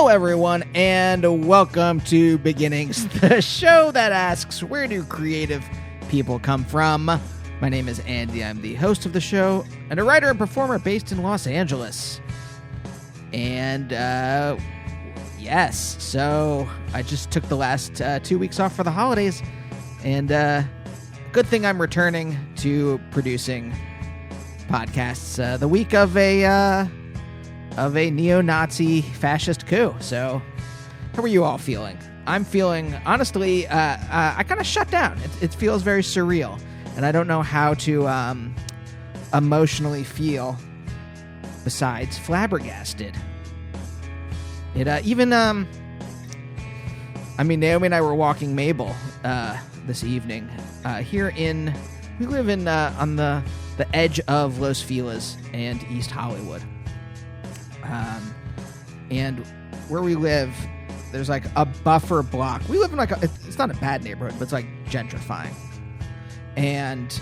Hello, everyone, and welcome to Beginnings, the show that asks, where do creative people come from? My name is Andy. I'm the host of the show and a writer and performer based in Los Angeles. And, yes, so I just took the last 2 weeks off for the holidays, and good thing I'm returning to producing podcasts the week of a neo-Nazi fascist coup. So how are you all feeling? I'm feeling, honestly, I kind of shut down. It feels very surreal, and I don't know how to emotionally feel besides flabbergasted. Naomi and I were walking Mabel this evening. We live on the edge of Los Feliz and East Hollywood. And where we live, there's like a buffer block. We live in it's not a bad neighborhood, but it's like gentrifying. And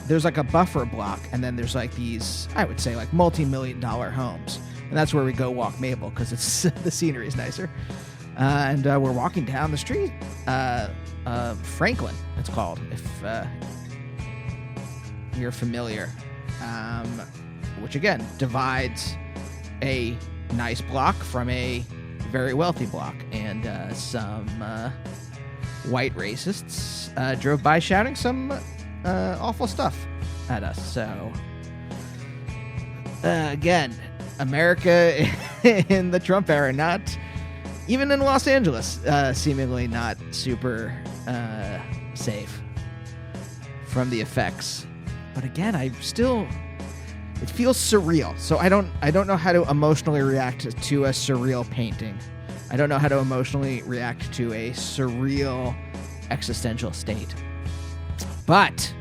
there's like a buffer block, and then there's like these, I would say, like multi-million-dollar homes. And that's where we go walk Mabel, because it's the scenery is nicer. And we're walking down the street, Franklin, it's called, if you're familiar. Which again divides a nice block from a very wealthy block, and some white racists drove by shouting some awful stuff at us. So again, America in the Trump era, not even in Los Angeles, seemingly not super safe from the effects. But again, it feels surreal. So I don't know how to emotionally react to a surreal painting. I don't know how to emotionally react to a surreal existential state. But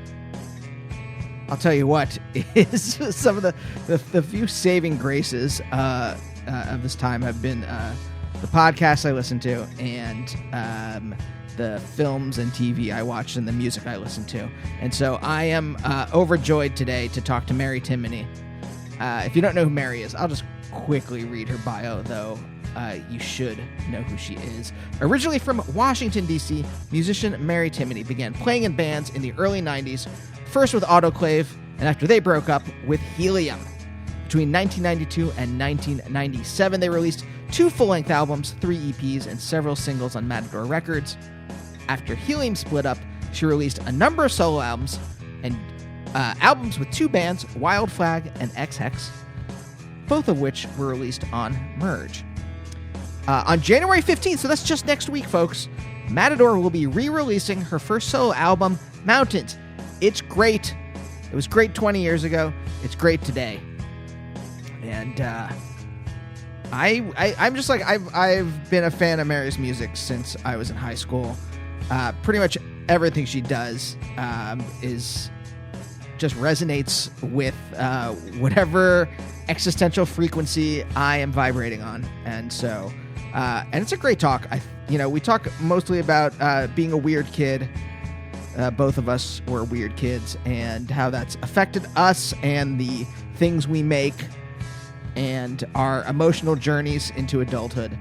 I'll tell you what is some of the few saving graces of this time have been the podcasts I listen to, and the films and TV I watch, and the music I listen to. And so I am overjoyed today to talk to Mary Timony. If you don't know who Mary is, I'll just quickly read her bio, though you should know who she is. Originally from Washington, D.C., musician Mary Timony began playing in bands in the early 90s, first with Autoclave, and after they broke up, with Helium. Between 1992 and 1997, they released 2 full-length albums, 3 EPs, and several singles on Matador Records. After Helium split up, she released a number of solo albums and albums with 2 bands, Wild Flag and X-Hex, both of which were released on Merge. On January 15th, so that's just next week, folks, Matador will be re-releasing her first solo album, Mountains. It's great. It was great 20 years ago. It's great today. And I'm just like, I've been a fan of Mary's music since I was in high school. Pretty much everything she does is just resonates with whatever existential frequency I am vibrating on, and so and it's a great talk. We talk mostly about being a weird kid. Both of us were weird kids, and how that's affected us and the things we make, and our emotional journeys into adulthood.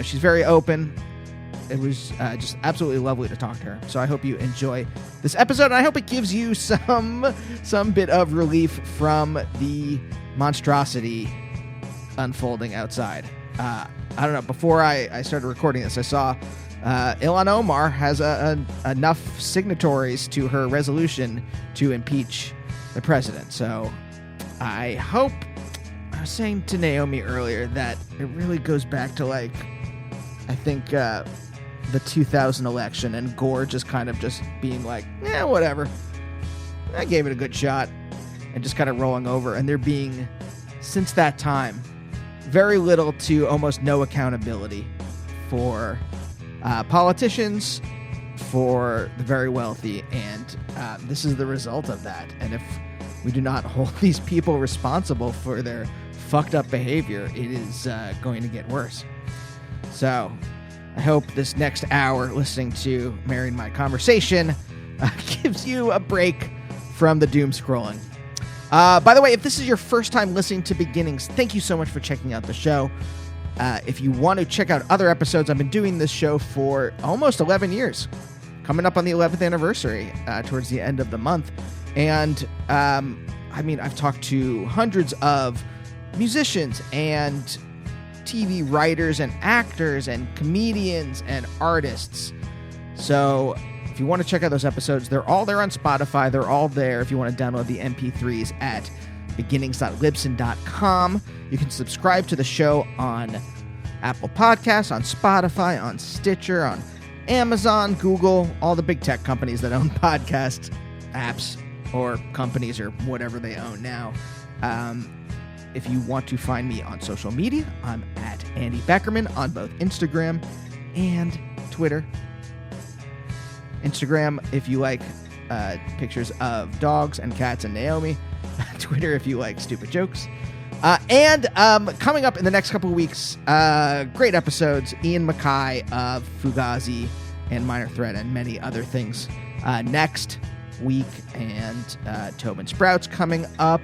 She's very open. It was just absolutely lovely to talk to her. So I hope you enjoy this episode, and I hope it gives you some bit of relief from the monstrosity unfolding outside. I don't know. Before I started recording this, I saw Ilhan Omar has enough signatories to her resolution to impeach the president. So I hope, I was saying to Naomi earlier that it really goes back to, like, I think the 2000 election, and Gore just kind of just being like, whatever. I gave it a good shot, and just kind of rolling over. And there being, since that time, very little to almost no accountability for politicians, for the very wealthy, and this is the result of that. And if we do not hold these people responsible for their fucked up behavior, it is going to get worse. So I hope this next hour listening to Mary and my conversation gives you a break from the doom scrolling. By the way, if this is your first time listening to Beginnings, thank you so much for checking out the show. If you want to check out other episodes, I've been doing this show for almost 11 years, coming up on the 11th anniversary towards the end of the month. And I've talked to hundreds of musicians and TV writers and actors and comedians and artists. So if you want to check out those episodes, they're all there on Spotify. They're all there if you want to download the MP3s at beginnings.libsyn.com. You can subscribe to the show on Apple Podcasts, on Spotify, on Stitcher, on Amazon, Google, all the big tech companies that own podcast apps or companies or whatever they own now. If you want to find me on social media, I'm at Andy Beckerman on both Instagram and Twitter. Instagram, if you like pictures of dogs and cats and Naomi. Twitter, if you like stupid jokes. And coming up in the next couple of weeks, great episodes. Ian Mackay of Fugazi and Minor Threat and many other things next week. And Tobin Sprout's coming up.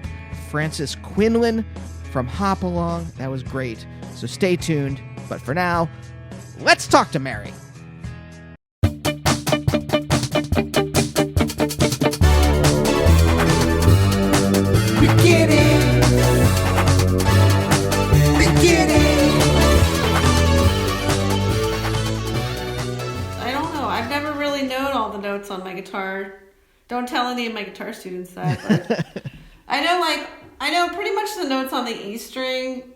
Francis Quinlan from Hop Along. That was great. So stay tuned. But for now, let's talk to Mary. Notes on my guitar. Don't tell any of my guitar students that, but I know pretty much the notes on the E string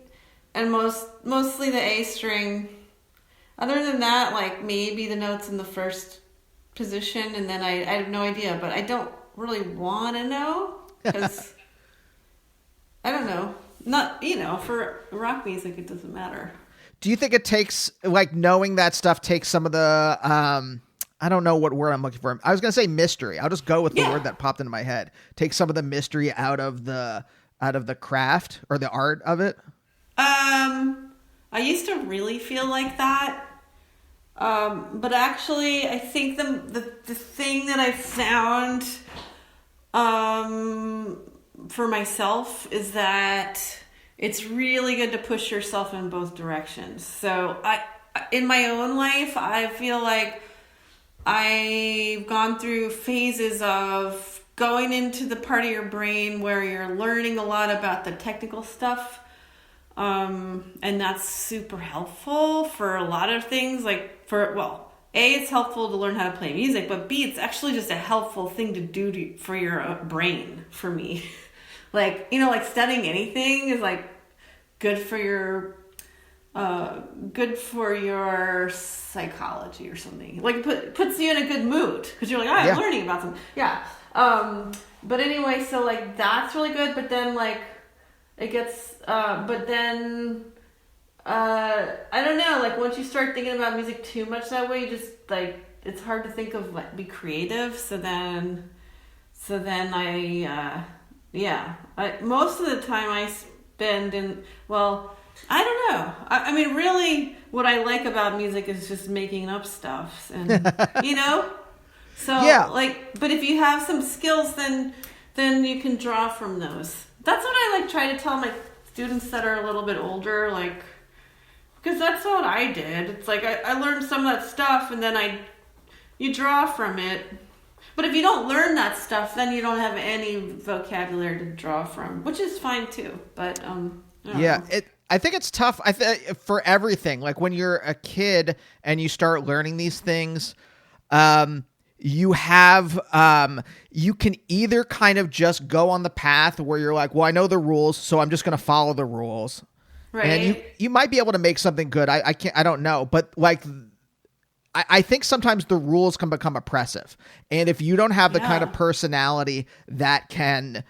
and mostly the A string. Other than that, like maybe the notes in the first position, and then I have no idea, but I don't really want to know because I don't know. Not, for rock music it doesn't matter. Do you think it takes, like, knowing that stuff takes some of the I don't know what word I'm looking for. I was going to say mystery. I'll just go with the word that popped into my head. Take some of the mystery out of the craft or the art of it. I used to really feel like that. But actually I think the thing that I found for myself is that it's really good to push yourself in both directions. So in my own life, I feel like I've gone through phases of going into the part of your brain where you're learning a lot about the technical stuff. And that's super helpful for a lot of things. Like A, it's helpful to learn how to play music, but B, it's actually just a helpful thing to do for your brain, for me. Like studying anything is like good for your psychology or something. Like puts you in a good mood because you're like, I'm learning about something. Yeah. But anyway, so like that's really good. But then like it gets. I don't know. Like once you start thinking about music too much that way, just like it's hard to think of like be creative. So then most of the time I spend in I don't know. I mean, really, what I like about music is just making up stuff, and So but if you have some skills, then you can draw from those. That's what I try to tell my students that are a little bit older, because that's what I did. It's like I learned some of that stuff, and then you draw from it. But if you don't learn that stuff, then you don't have any vocabulary to draw from, which is fine too. But I think it's tough. For everything, like when you're a kid and you start learning these things, you can either kind of just go on the path where you're like, well, I know the rules, so I'm just going to follow the rules. Right. And you might be able to make something good. I don't know. But I think sometimes the rules can become oppressive. And if you don't have the kind of personality that can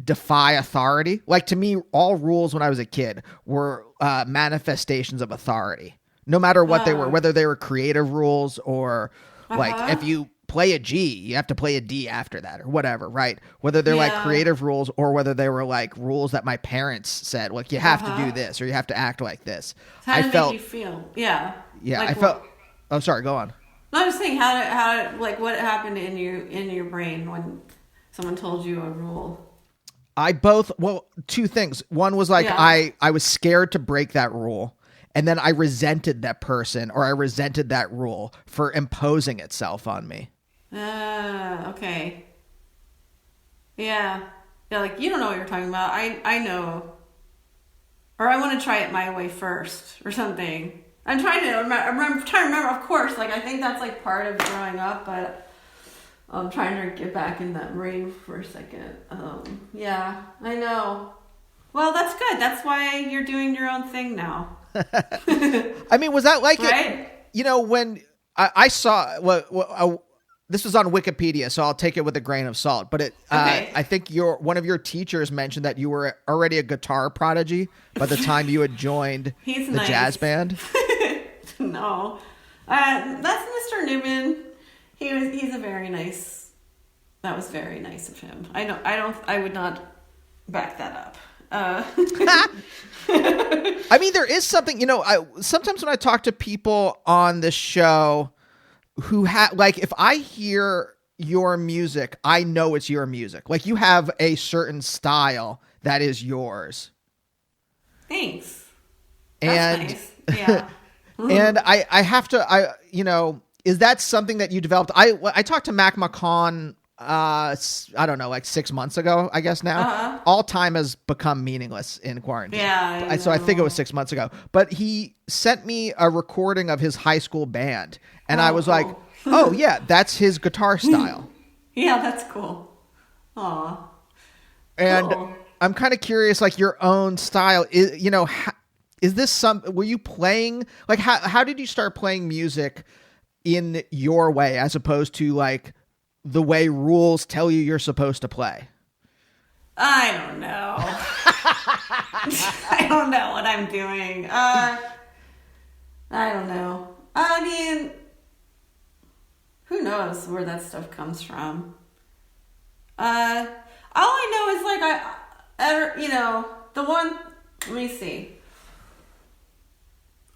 defy authority, like to me, all rules when I was a kid were manifestations of authority, no matter what they were, whether they were creative rules or if you play a G, you have to play a D after that or whatever, right? Whether they're like creative rules or whether they were like rules that my parents said, like you have to do this or you have to act like this. How did it make you feel? Yeah. Yeah. Like, I felt, oh, sorry, go on. No, I'm just saying how what happened in your brain when someone told you a rule? Well, two things. One was like, I was scared to break that rule. And then I resented that person, or I resented that rule for imposing itself on me. Okay. Yeah. Yeah, like, you don't know what you're talking about. I know. Or I want to try it my way first, or something. I'm trying to remember, of course, like, I think that's, like, part of growing up, but I'm trying to get back in that brain for a second. Yeah, I know. Well, that's good. That's why you're doing your own thing now. I mean, was that like, right? When I saw, this was on Wikipedia, so I'll take it with a grain of salt, but okay. I think one of your teachers mentioned that you were already a guitar prodigy by the time you had joined the jazz band. No, that's Mr. Newman. He's a very nice. That was very nice of him. I would not back that up. I mean, there is something, sometimes when I talk to people on this show who like, if I hear your music, I know it's your music. Like, you have a certain style that is yours. Thanks. That's nice. Yeah. And I have to, is that something that you developed? I talked to Mac McCon, I don't know, like 6 months ago, I guess now. Uh-huh. All time has become meaningless in quarantine. Yeah. So I think it was 6 months ago. But he sent me a recording of his high school band. And I was like, oh, yeah, that's his guitar style. Yeah, that's cool. Aw. And cool. I'm kind of curious, like, your own style, is this were you playing, like, how did you start playing music in your way as opposed to, like, the way rules tell you you're supposed to play? I don't know. I don't know what I'm doing. I don't know. I mean, who knows where that stuff comes from? All I know is, like, let me see.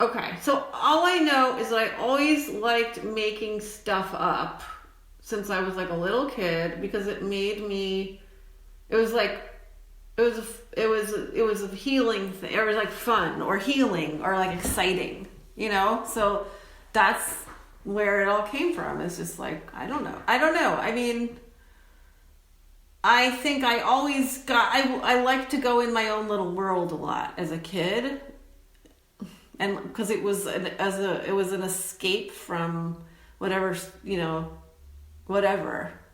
Okay, so all I know is that I always liked making stuff up since I was, like, a little kid, because it made me, it was a healing thing. It was like fun or healing or like exciting, so that's where it all came from. It's just like, I don't know. I mean, I think I always I like to go in my own little world a lot as a kid, and because it was an escape from whatever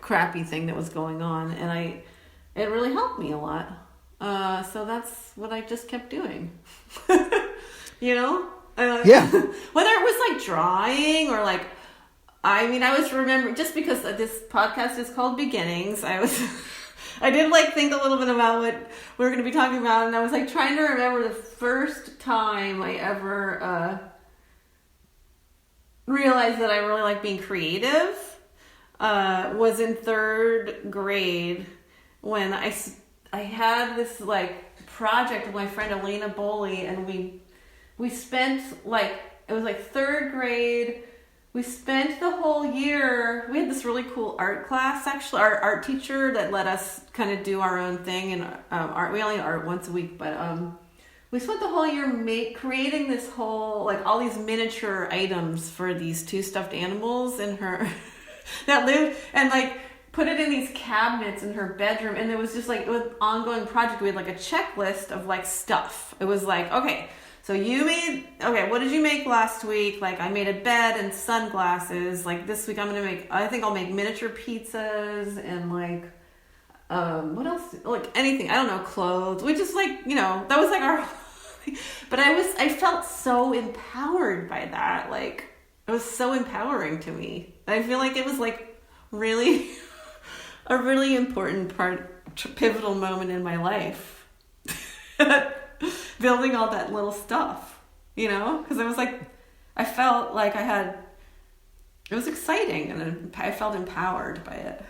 crappy thing that was going on, and it really helped me a lot. So that's what I just kept doing. Yeah. Whether it was like drawing or like, I was remembering, just because this podcast is called Beginnings, I did like think a little bit about what we were going to be talking about, and I was like trying to remember the first time I ever realized that I really like being creative. Was in third grade when I had this like project with my friend Elena Boley, and we spent it was like third grade. We spent the whole year. We had this really cool art class, actually, our art teacher that let us kind of do our own thing, and art. We only art once a week, but we spent the whole year creating this whole, like, all these miniature items for these two stuffed animals in her that lived, and like put it in these cabinets in her bedroom. And it was just like, it was an ongoing project. We had like a checklist of like stuff. It was like, okay, so what did you make last week? Like, I made a bed and sunglasses. Like, this week I think I'll make miniature pizzas and like, what else? Like, anything. I don't know, clothes. We just like, that was like our, but I felt so empowered by that. Like, it was so empowering to me. I feel like it was like really a really important pivotal moment in my life. Building all that little stuff, because it was like, I felt like it was exciting, and I felt empowered by it.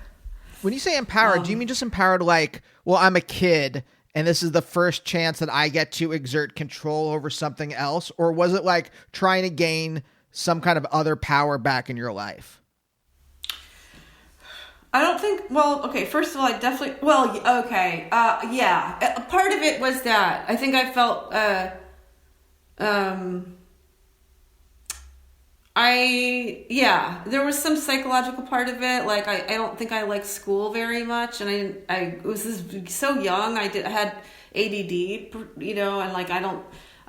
When you say empowered, do you mean just empowered like, well, I'm a kid and this is the first chance that I get to exert control over something else? Or was it like trying to gain some kind of other power back in your life? I don't think, well, okay, first of all, I definitely, okay, yeah. Part of it was that. I think I felt, there was some psychological part of it. Like, I don't think I liked school very much, and I was so young, I had ADD, and like, I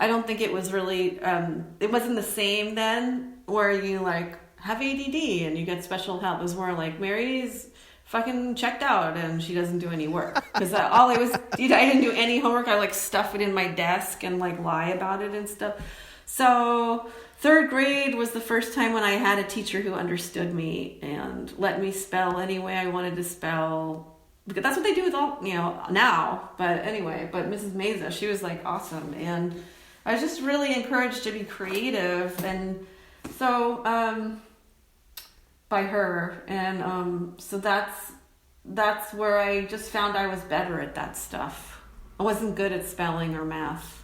don't think it was really, it wasn't the same then, where you, like, have ADD and you get special help. It was more like, Mary's fucking checked out and she doesn't do any work, because I didn't do any homework. I like stuff it in my desk and like lie about it and stuff. So 3rd grade was the first time when I had a teacher who understood me and let me spell any way I wanted to spell, because that's what they do with all, now. But anyway, but Mrs. Meza, she was like awesome, and I was just really encouraged to be creative, and so by her, and so that's where I just found I was better at that stuff. I wasn't good at spelling or math.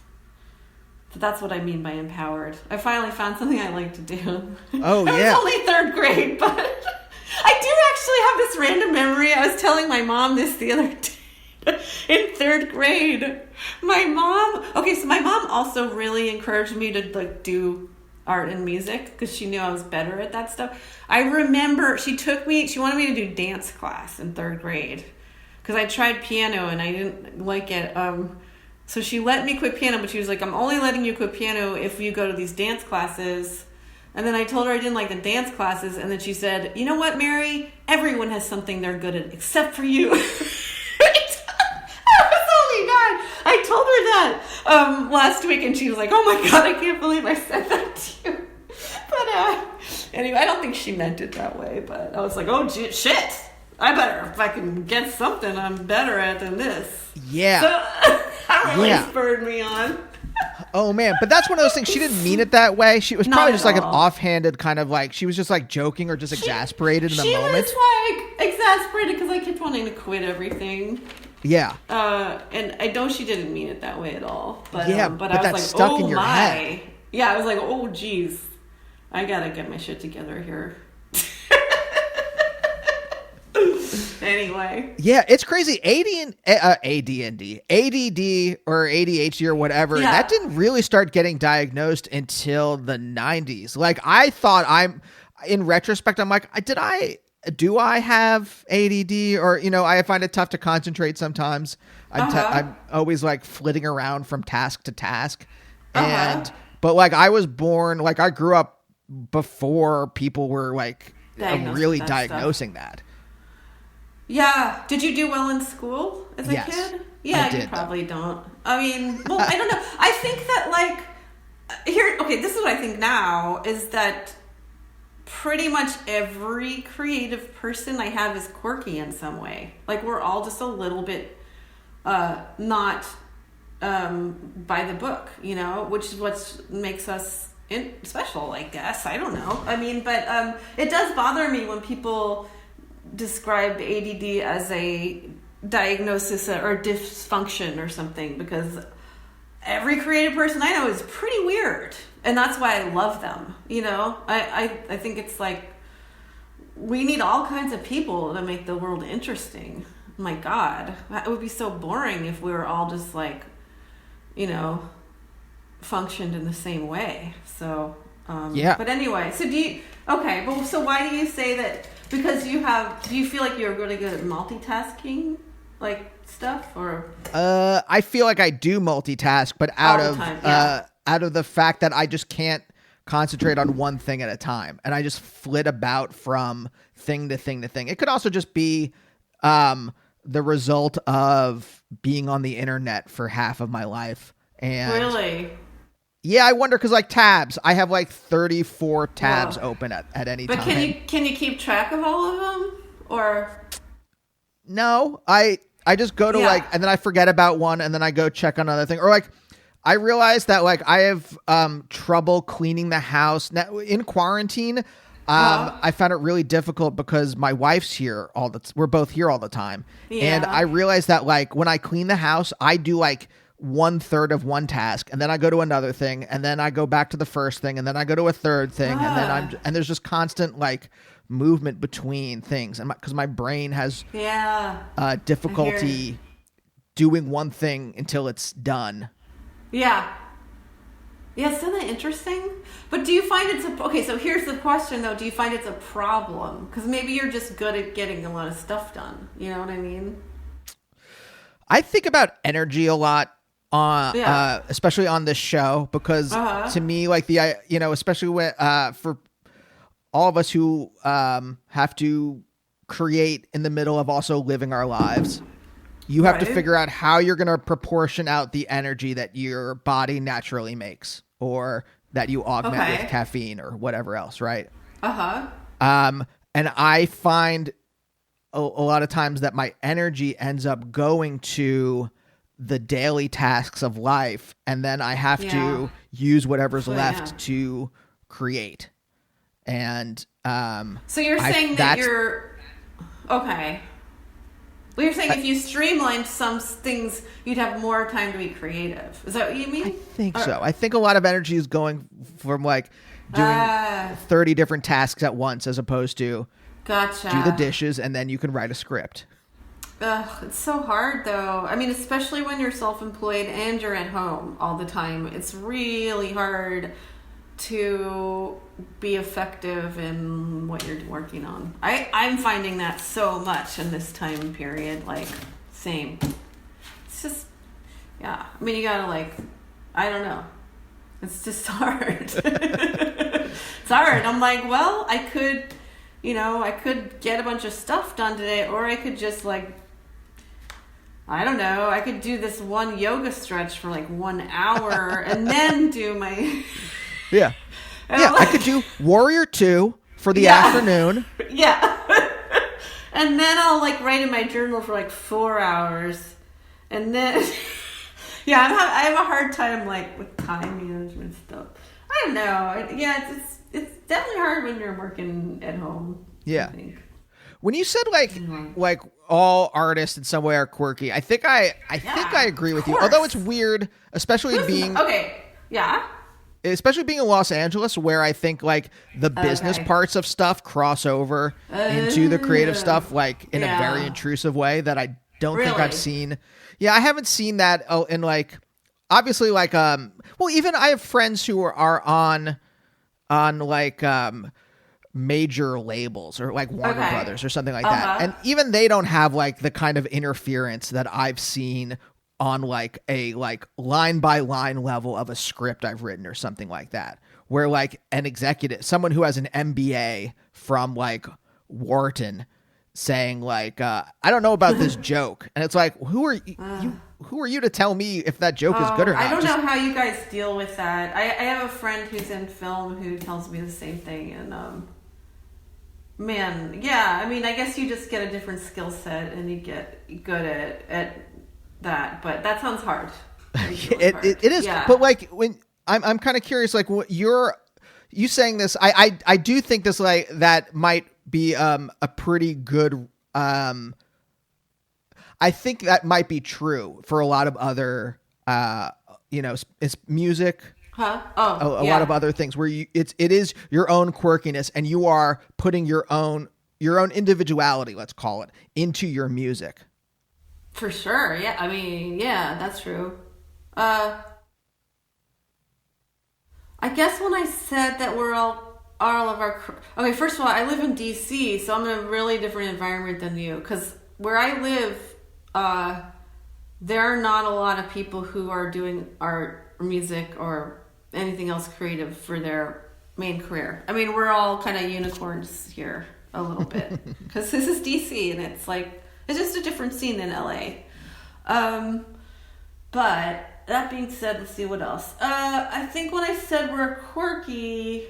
So that's what I mean by empowered. I finally found something I like to do. Oh, yeah. It was only 3rd grade, but I do actually have this random memory. I was telling my mom this the other day. In 3rd grade, my mom also really encouraged me to like do art and music, because she knew I was better at that stuff. I remember she wanted me to do dance class in 3rd grade, because I tried piano and I didn't like it. So she let me quit piano, but she was like, I'm only letting you quit piano if you go to these dance classes. And then I told her I didn't like the dance classes, and then she said, you know what, Mary? Everyone has something they're good at except for you. I told her that last week, and she was like, oh my God, I can't believe I said that to you. But anyway, I don't think she meant it that way, but I was like, oh shit, I better fucking get something I'm better at than this. Yeah. So that really spurred me on. Oh man, but that's one of those things. She didn't mean it that way. She was probably just like an all. offhanded kind of like, she was just like joking or just exasperated in the moment. She was like exasperated because I kept wanting to quit everything. Yeah. And I know she didn't mean it that way at all. But yeah, but I was that like, stuck in your head. Yeah, I was like, oh geez, I gotta get my shit together here. Anyway. Yeah, it's crazy. ADD or ADHD or whatever, that didn't really start getting diagnosed until the 90s. Like, I thought in retrospect, I'm like, do I have ADD? Or, I find it tough to concentrate sometimes. I'm always like flitting around from task to task. But like, I was born, like I grew up before people were like really diagnosing that. Yeah. Did you do well in school as a kid? Yeah, you probably don't. I mean, well, I don't know. I think that this is what I think now, is that pretty much every creative person I have is quirky in some way. Like, we're all just a little bit not by the book, which is what makes us special, I guess. I don't know. I mean, but it does bother me when people describe ADD as a diagnosis or dysfunction or something, because every creative person I know is pretty weird, and that's why I love them. I think it's like we need all kinds of people to make the world interesting. My God, it would be so boring if we were all just like, functioned in the same way. So but anyway, so so why do you say that? Because do you feel like you're really good at multitasking, like stuff, or? I feel like I do multitask, but out of the fact that I just can't concentrate on one thing at a time, and I just flit about from thing to thing to thing. It could also just be the result of being on the internet for half of my life. And really? Yeah, I wonder, because like tabs, I have like 34 tabs open at any time. But can you keep track of all of them, or? No, I just go to and then I forget about one, and then I go check on another thing. Or like, I realized that like I have trouble cleaning the house now in quarantine. I found it really difficult because my wife's here we're both here all the time, and I realized that like when I clean the house, I do like 1/3 of one task, and then I go to another thing, and then I go back to the first thing, and then I go to a third thing, and then there's just constant like movement between things, and because my brain has difficulty doing one thing until it's done. Yeah. Yeah, isn't that interesting? But do you find it's okay, so here's the question though, do you find it's a problem? Because maybe you're just good at getting a lot of stuff done. You know what I mean? I think about energy a lot, especially on this show, because to me, like especially when, for all of us who have to create in the middle of also living our lives, you have to figure out how you're going to proportion out the energy that your body naturally makes, or that you augment with caffeine or whatever else, right? And I find a lot of times that my energy ends up going to the daily tasks of life, and then I have to use whatever's left to create. And so you're saying that you're okay. Well, you're saying if you streamlined some things, you'd have more time to be creative. Is that what you mean? I think so. I think a lot of energy is going from like doing 30 different tasks at once, as opposed to do the dishes and then you can write a script. It's so hard though. I mean, especially when you're self-employed and you're at home all the time. It's really hard to be effective in what you're working on. I'm finding that so much in this time period. Like, same. It's just, I mean, you gotta like, I don't know. It's just hard. It's hard. I'm like, well, I could get a bunch of stuff done today, or I could just like, I don't know, I could do this one yoga stretch for like 1 hour and then do my... Yeah. I could do Warrior 2 for the afternoon. Yeah. And then I'll like write in my journal for like 4 hours. And then, I have a hard time like with time management stuff. I don't know. It's definitely hard when you're working at home. Yeah. I think. When you said like all artists in some way are quirky, I think I agree with you. Although it's weird, especially being especially being in Los Angeles, where I think like the business parts of stuff cross over into the creative stuff, like in a very intrusive way that I don't think I've seen. Yeah, I haven't seen that in like, obviously like, even I have friends who are on like, major labels or like Warner Brothers or something like that. And even they don't have like the kind of interference that I've seen on like a like line by line level of a script I've written or something like that, where like an executive, someone who has an MBA from like Wharton saying like, I don't know about this joke. And it's like, who are you to tell me if that joke is good or not? I don't know how you guys deal with that. I have a friend who's in film who tells me the same thing. And, I mean, I guess you just get a different skill set and you get good at that, but that sounds hard. It is, but like when I'm kind of curious, like what you saying this, I do think this like that might be a pretty good. I think that might be true for a lot of other, it's music. A lot of other things where it is your own quirkiness and you are putting your own individuality, let's call it, into your music. For sure. Yeah. I mean, that's true. I guess when I said that we're all of our... Okay, first of all, I live in D.C., so I'm in a really different environment than you. Because where I live, there are not a lot of people who are doing art or music or anything else creative for their main career. I mean, we're all kind of unicorns here a little bit. Because this is D.C., and it's like... It's just a different scene than LA. But that being said, let's see what else. I think when I said we're quirky,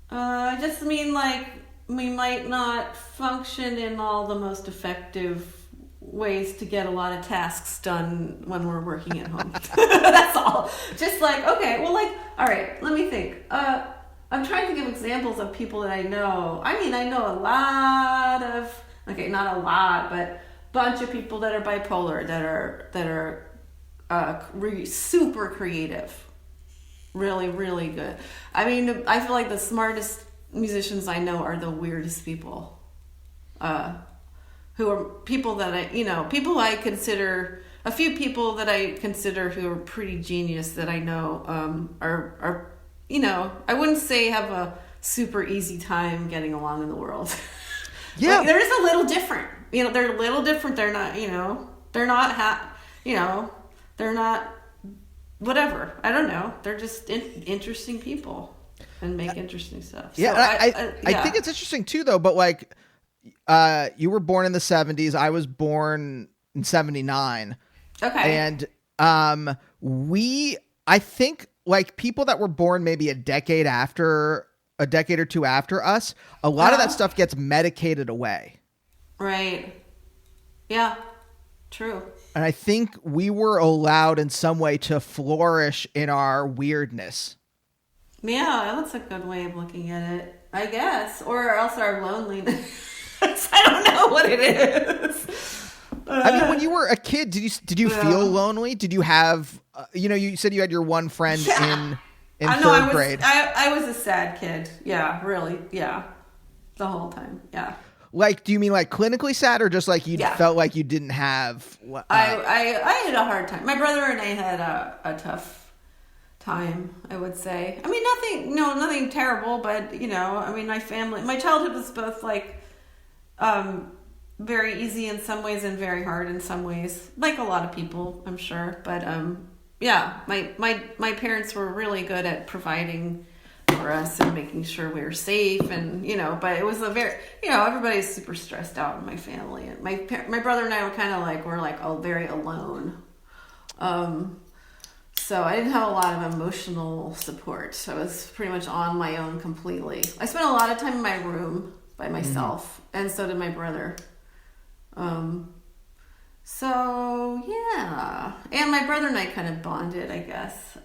I just mean like we might not function in all the most effective ways to get a lot of tasks done when we're working at home. That's all. Just like, okay, well, like, all right, let me think. I'm trying to give examples of people that I know. I mean, I know a lot of... Okay, not a lot, but bunch of people that are bipolar, that are super creative. Really, really good. I mean, I feel like the smartest musicians I know are the weirdest people. Who are people that people I consider, a few people that I consider who are pretty genius that I know are I wouldn't say have a super easy time getting along in the world. Yeah. Like, they're just a little different. They're a little different. They're not, they're not, they're not, whatever. I don't know. They're just interesting people and make interesting stuff. Yeah. So I think it's interesting too, though, but like, you were born in the 70s. I was born in 79. Okay. And, I think like people that were born maybe a decade or two after us, a lot of that stuff gets medicated away. Right. Yeah. True. And I think we were allowed in some way to flourish in our weirdness. Yeah, that's a good way of looking at it, I guess. Or else our loneliness. I don't know what it is. I mean, when you were a kid, did you feel lonely? Did you have, you said you had your one friend in third grade. I was a sad kid. Yeah, really. Yeah. The whole time. Yeah. Like, do you mean like clinically sad or just like you felt like you didn't have... I had a hard time. My brother and I had a tough time, I would say. I mean, nothing terrible, but, my childhood was both like very easy in some ways and very hard in some ways. Like a lot of people, I'm sure. But my parents were really good at providing for us and making sure we were safe, and but it was a very everybody's super stressed out in my family, and my brother and I were kind of like all very alone, so I didn't have a lot of emotional support. So I was pretty much on my own completely. I spent a lot of time in my room by myself, and so did my brother. So yeah, and my brother and I kind of bonded, I guess.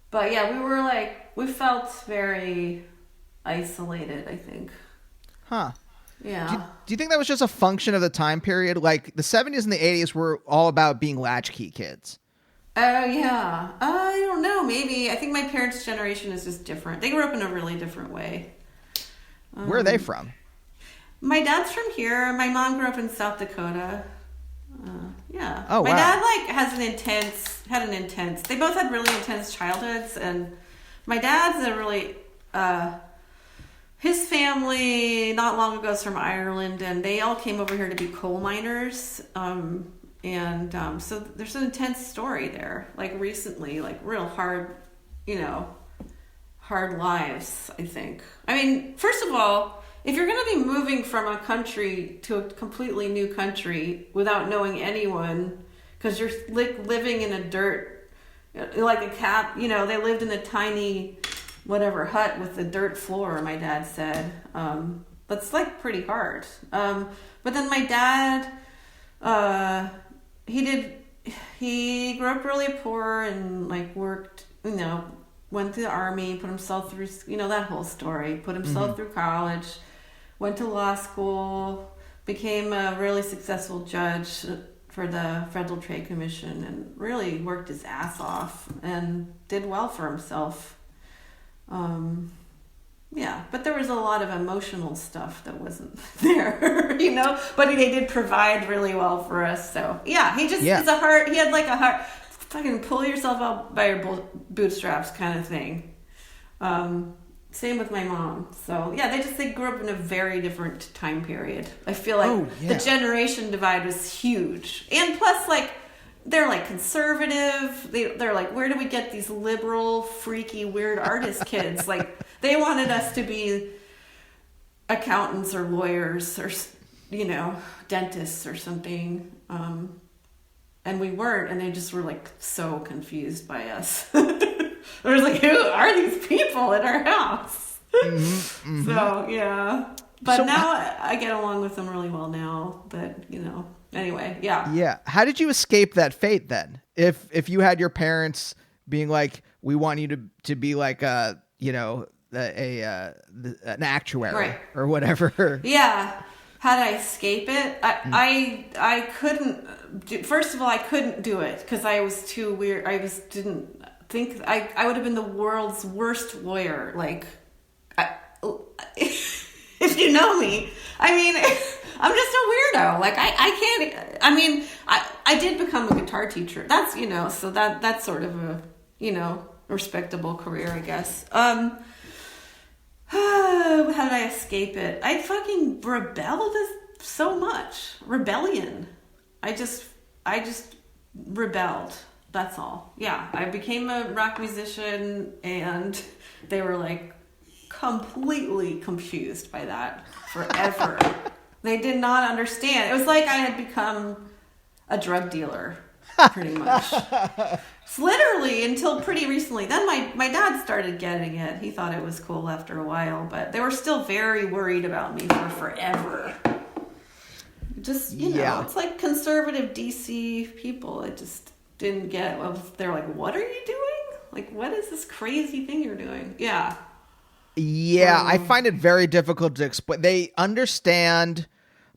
But yeah, we felt very isolated, I think. Huh. Yeah. Do you think that was just a function of the time period? Like the 70s and the 80s were all about being latchkey kids. Oh, yeah. I don't know. Maybe. I think my parents' generation is just different. They grew up in a really different way. Where are they from? My dad's from here. My mom grew up in South Dakota. Yeah. Oh, my wow. dad had an intense, they both had really intense childhoods, and my dad's a really, his family not long ago is from Ireland, and they all came over here to be coal miners. So there's an intense story there, like recently, like real hard, hard lives, I think. I mean, first of all, if you're going to be moving from a country to a completely new country without knowing anyone, because you're living in a dirt, like a cat, they lived in a tiny, hut with a dirt floor, my dad said. That's like pretty hard. But then my dad, he grew up really poor and like worked, went to the army, put himself through, that whole story, put himself through college, went to law school, became a really successful judge for the Federal Trade Commission, and really worked his ass off and did well for himself. But there was a lot of emotional stuff that wasn't there, but they did provide really well for us. So yeah, he had like a heart, fucking pull yourself up by your bootstraps kind of thing. Same with my mom. So yeah, they grew up in a very different time period. I feel like the generation divide was huge. And plus, like, they're like conservative. They're like, where do we get these liberal, freaky, weird artist kids? Like, they wanted us to be accountants or lawyers or, dentists or something. And we weren't, and they just were like so confused by us. I was like, who are these people in our house? So, yeah. But now I get along with them really well now. But, anyway, yeah. Yeah. How did you escape that fate then? If you had your parents being like, we want you to be like an actuary or whatever. Yeah. How did I escape it? I couldn't. First of all, I couldn't do it because I was too weird. Didn't think I would have been the world's worst lawyer. Like, if you know me, I mean, I'm just a weirdo. Like, I can't. I mean, I did become a guitar teacher. That's so that's sort of a respectable career, I guess. How did I escape it? I fucking rebelled so much. Rebellion. I just rebelled. That's all. Yeah, I became a rock musician, and they were like completely confused by that forever. They did not understand. It was like I had become a drug dealer, pretty much. It's literally until pretty recently. Then my dad started getting it. He thought it was cool after a while, but they were still very worried about me for forever. Just, it's like conservative DC people. I just didn't get it. They're like, what are you doing? Like, what is this crazy thing you're doing? Yeah. Yeah, I find it very difficult to explain. They understand.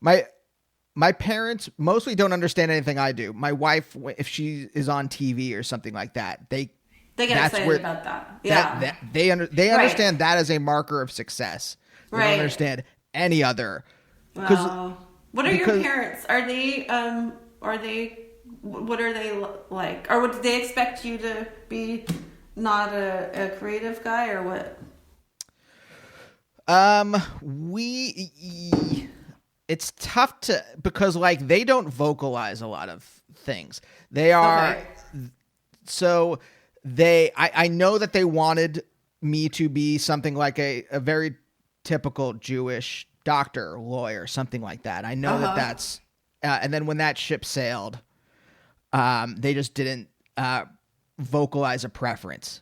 My parents mostly don't understand anything I do. My wife, if she is on TV or something like that, they get excited about that. Yeah, they understand that as a marker of success. They don't understand any other. Well, what are your parents? Are they? What are they like? Or would they expect you to be not a creative guy, or what? It's tough because like they don't vocalize a lot of things. They are so I know that they wanted me to be something like a very typical Jewish doctor, lawyer, something like that. I know that's and then when that ship sailed, they just didn't vocalize a preference,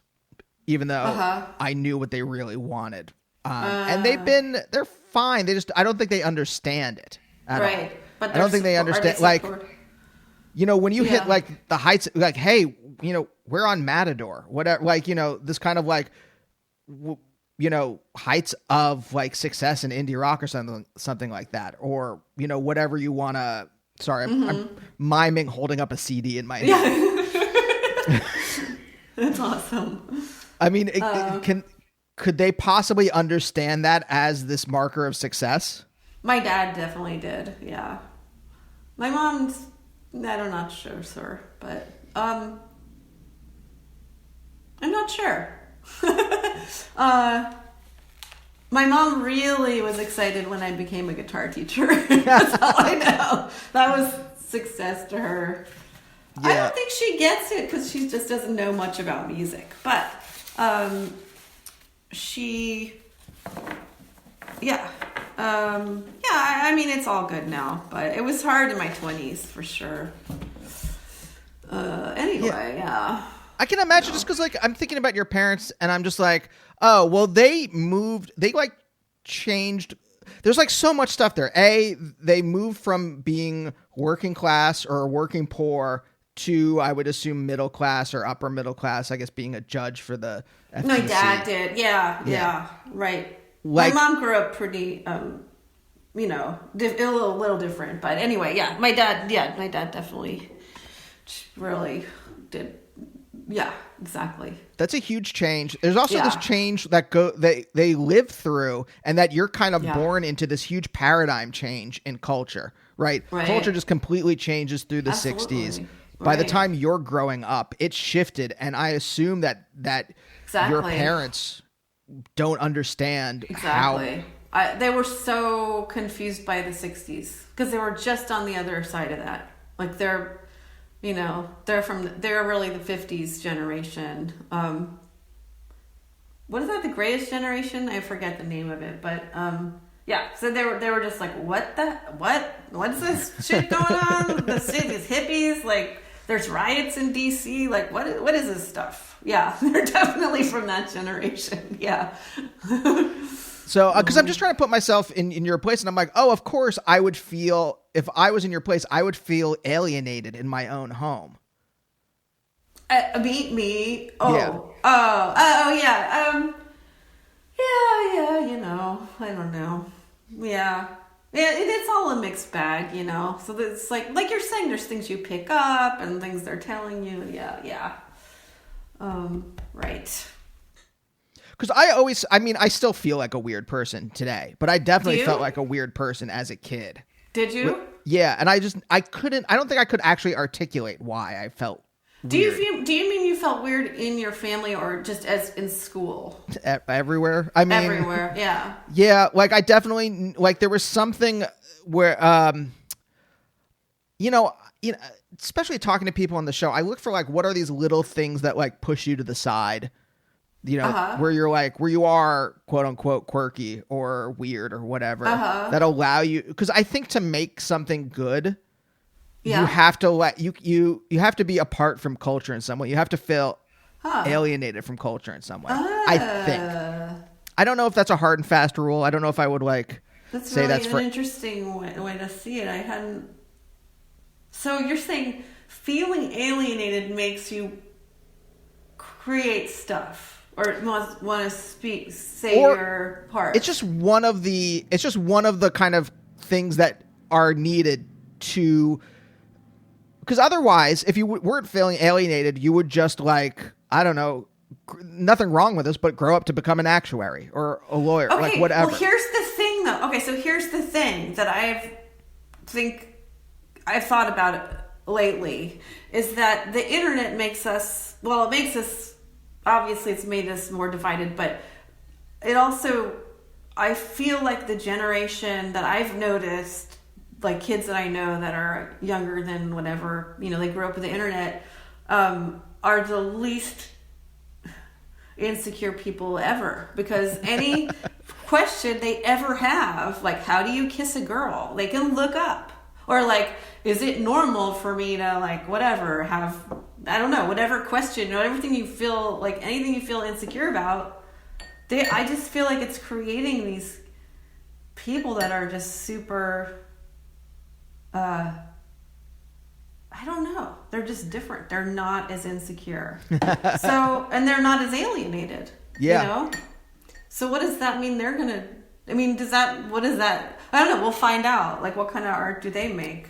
even though I knew what they really wanted. And they're fine. I don't think they understand it at all. But I don't think they understand. Like, when you hit like the heights, like, hey, we're on Matador, whatever. Like, this kind of like, heights of like success in indie rock or something like that, or whatever you want to. Sorry, I'm miming holding up a CD in my hand. That's awesome. I mean, could they possibly understand that as this marker of success? My dad definitely did, yeah. My mom's, I'm not sure, but I'm not sure. My mom really was excited when I became a guitar teacher. That's all I know. That was success to her. Yeah. I don't think she gets it because she just doesn't know much about music, but I mean, it's all good now, but it was hard in my 20s for sure. Anyway, yeah. I can imagine just because, like, I'm thinking about your parents and I'm just like, oh, well, they like changed. There's like so much stuff there. They moved from being working class or working poor to, I would assume, middle class or upper middle class, I guess, being a judge for the FTC. My dad did. Yeah, right. Like, my mom grew up pretty, a little different. But anyway, my dad definitely really did. Yeah, exactly. That's a huge change. There's also this change that they live through, and that you're kind of born into this huge paradigm change in culture, right? Culture just completely changes through the 60s. By the time you're growing up, it's shifted, and I assume that your parents don't understand how. They were so confused by the 60s because they were just on the other side of that. Like they're really the 50s generation. What is that? The greatest generation? I forget the name of it, but so they were just like, what's this shit going on? These hippies, like there's riots in DC, like what is this stuff? Yeah, they're definitely from that generation. Yeah. So, because I'm just trying to put myself in your place, and I'm like, oh, of course, I would feel, if I was in your place, I would feel alienated in my own home. Me? Oh. Yeah. Yeah. I don't know. Yeah. It's all a mixed bag, you know. So it's like you're saying, there's things you pick up and things they're telling you. Yeah. Right. Because I still feel like a weird person today, but I definitely felt like a weird person as a kid. Did you? Yeah, and I don't think I could actually articulate why I felt weird. Do you mean you felt weird in your family or just as in school? Everywhere. I mean, everywhere, yeah. Yeah, like I definitely, like there was something where, you know, especially talking to people on the show, I look for like, what are these little things that like push you to the side? You know, where you are quote unquote quirky or weird or whatever that allow you, because I think to make something good, you have to you have to be apart from culture in some way. You have to feel alienated from culture in some way. I think. I don't know if that's a hard and fast rule. I don't know if I would say that's an interesting way to see it. I hadn't. So you're saying feeling alienated makes you create stuff. Or want to say your part. It's just one of the kind of things that are needed to, because otherwise, if you weren't feeling alienated, you would just I don't know, nothing wrong with this, but grow up to become an actuary or a lawyer, like whatever. Well, here's the thing, though. Okay, so here's the thing that I've thought about it lately is that the internet makes us. Obviously, it's made us more divided, but it also, I feel like the generation that I've noticed, like kids that I know that are younger than whatever, you know, they grew up with the internet, are the least insecure people ever. Because any question they ever have, like, how do you kiss a girl? They can look up. Or like, is it normal for me to whatever, have, I don't know, whatever question, everything you feel, anything you feel insecure about, I just feel like it's creating these people that are just super, I don't know. They're just different. They're not as insecure. And they're not as alienated. Yeah. You know? So what does that mean what is that? I don't know. We'll find out. What kind of art do they make?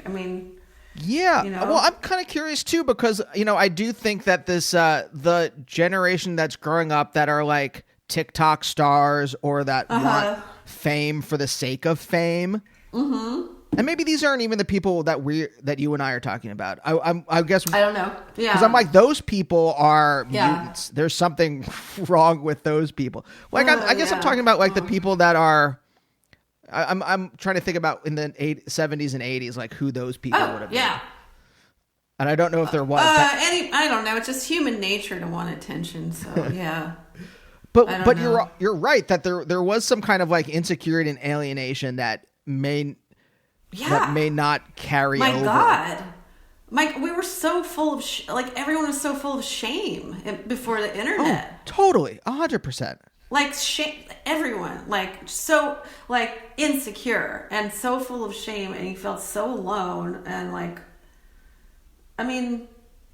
Yeah. Well, I'm kind of curious too, because, I do think that this, the generation that's growing up that are TikTok stars or that want fame for the sake of fame. Mm-hmm. And maybe these aren't even the people that you and I are talking about. I guess I don't know. Yeah, because I'm those people are mutants. There's something wrong with those people. I guess I'm talking about the people that are. I'm trying to think about in the 70s and 80s, who those people would have been. Yeah. And I don't know if there was. I don't know. It's just human nature to want attention. So yeah. But you're right that there was some kind of insecurity and alienation that may not carry over. My God. Mike, we were so full of everyone was so full of shame before the internet. Oh, totally, 100%. Shame, everyone so insecure and so full of shame, and you felt so alone. And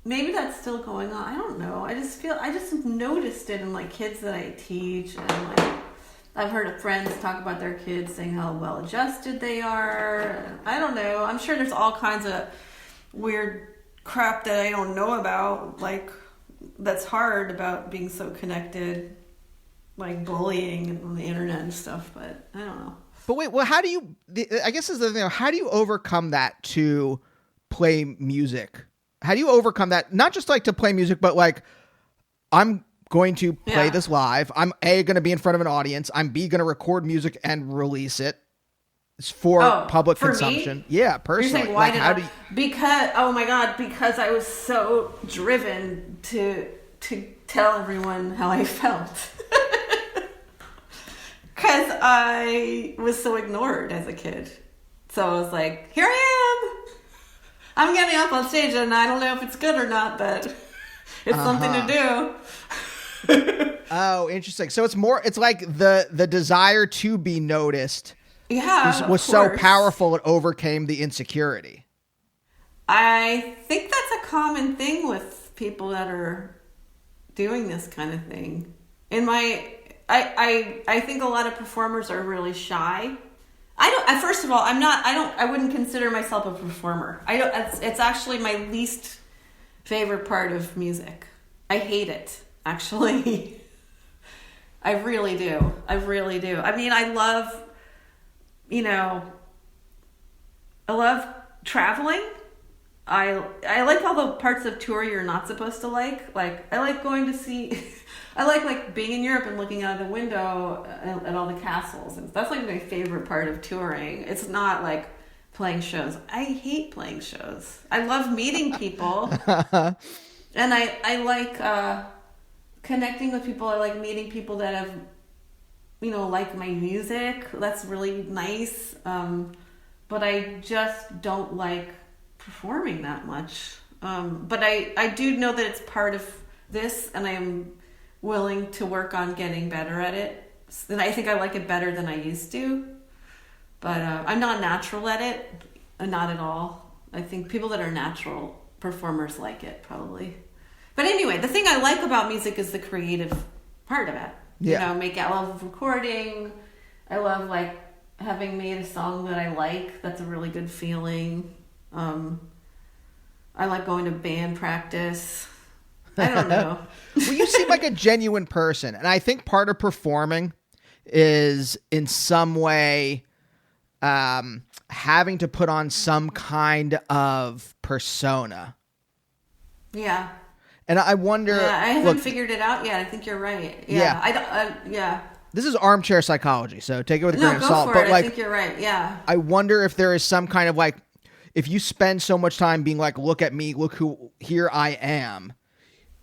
maybe that's still going on. I don't know. I just noticed it in kids that I teach, and I've heard friends talk about their kids saying how well adjusted they are. I don't know. I'm sure there's all kinds of weird crap that I don't know about, that's hard about being so connected, bullying on the internet and stuff, but I don't know. But wait, well, how do you, I guess is the thing, how do you overcome that to play music? How do you overcome that? Not just to play music, but I'm going to play this live. I'm A, going to be in front of an audience. I'm B, going to record music and release it. It's for public consumption. Me? Yeah, personally. You're saying, why because, oh my God, because I was so driven to tell everyone how I felt. Because I was so ignored as a kid. So I was like, here I am. I'm getting up on stage, and I don't know if it's good or not, but it's something to do. Oh, interesting. So it's the desire to be noticed was so powerful it overcame the insecurity. I think that's a common thing with people that are doing this kind of thing. I think a lot of performers are really shy First of all, I wouldn't consider myself a performer. It's actually my least favorite part of music. I hate it, actually. I really do. I mean, I love traveling. I like all the parts of tour you're not supposed to like. Like, I like going to see, I like being in Europe and looking out the window at all the castles. And that's like my favorite part of touring. It's not like playing shows. I hate playing shows. I love meeting people. And I like connecting with people. I like meeting people that have, like my music. That's really nice. But I just don't like performing that much. But I do know that it's part of this, and I am willing to work on getting better at it. And I think I like it better than I used to. But I'm not natural at it. Not at all. I think people that are natural performers like it, probably. But anyway, the thing I like about music is the creative part of it. Yeah. I love recording. I love, like, having made a song that I like. That's a really good feeling. I like going to band practice. I don't know. Well, you seem like a genuine person. And I think part of performing is in some way having to put on some kind of persona. Yeah. And I wonder... Yeah, I haven't figured it out yet. I think you're right. Yeah. Yeah. This is armchair psychology, so take it with a grain of salt. But I think you're right. Yeah. I wonder if there is some kind of like, if you spend so much time being like, look at me, look who, here I am.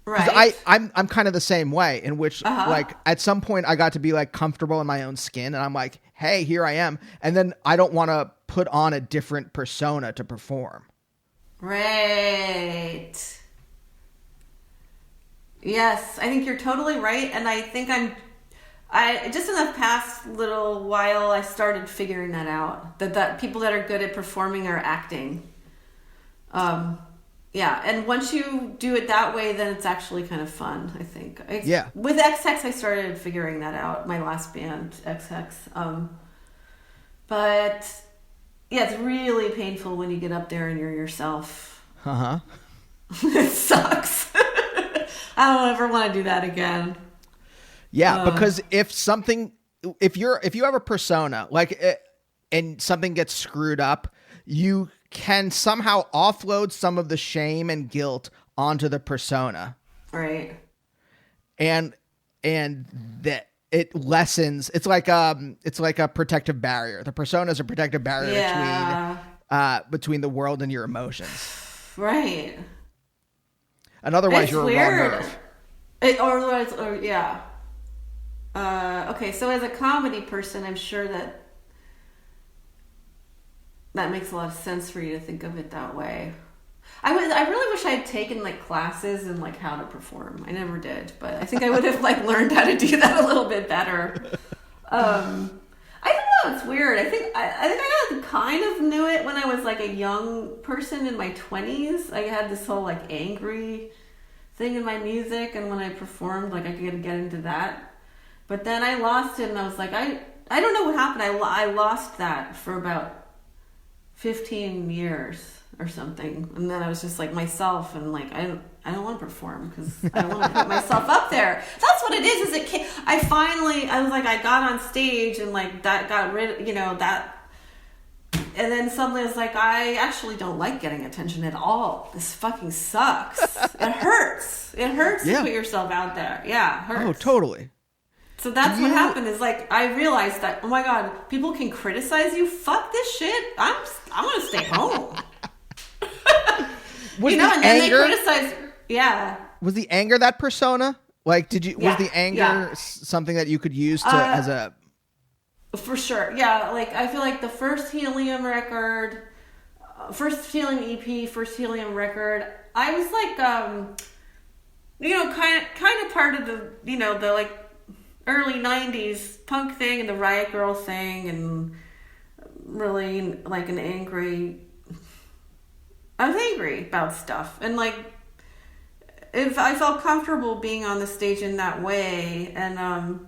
Right. I'm kind of the same way, in which like at some point I got to be like comfortable in my own skin, and I'm like, hey, here I am. And then I don't want to put on a different persona to perform. Right. Yes, I think you're totally right. And I think I just in the past little while, I started figuring that out. That people that are good at performing are acting. Yeah, and once you do it that way, then it's actually kind of fun, I think. Yeah. With XX, I started figuring that out, my last band, XX. But, yeah, it's really painful when you get up there and you're yourself. Uh-huh. It sucks. I don't ever want to do that again. Yeah, because if you have a persona, and something gets screwed up, you can somehow offload some of the shame and guilt onto the persona. Right. And that it lessens. It's like a protective barrier. The persona is a protective barrier between the world and your emotions. Right. And otherwise, it's you're weird. a raw nerve. Yeah. Okay, so as a comedy person, I'm sure that makes a lot of sense for you to think of it that way. I really wish I had taken like classes in like how to perform. I never did, but I think I would have like learned how to do that a little bit better. I don't know. It's weird. I think I kind of knew it when I was like a young person in my 20s. I had this whole like angry thing in my music, and when I performed, like I could get into that. But then I lost it, and I was like, I don't know what happened. I lost that for about 15 years or something, and then I was just like myself, and like I don't want to perform because I don't want to put myself up there. That's what it is. I was like, I got on stage, and like that got rid of, that. And then suddenly it's like, I actually don't like getting attention at all. This fucking sucks. It hurts. It hurts to put yourself out there. Yeah, it hurts. Oh, totally. So that's what happened is like, I realized that, oh my God, people can criticize you. Fuck this shit. I want to stay home. Was and then they criticize. Yeah. Was the anger that persona? Like, was the anger something that you could use as a... For sure. Yeah. Like, I feel like the first Helium record, first Helium EP, first Helium record, I was like, kind of part of the, the like early 90s punk thing and the Riot Girl thing, and really like I was angry about stuff. And like, if I felt comfortable being on the stage in that way, and,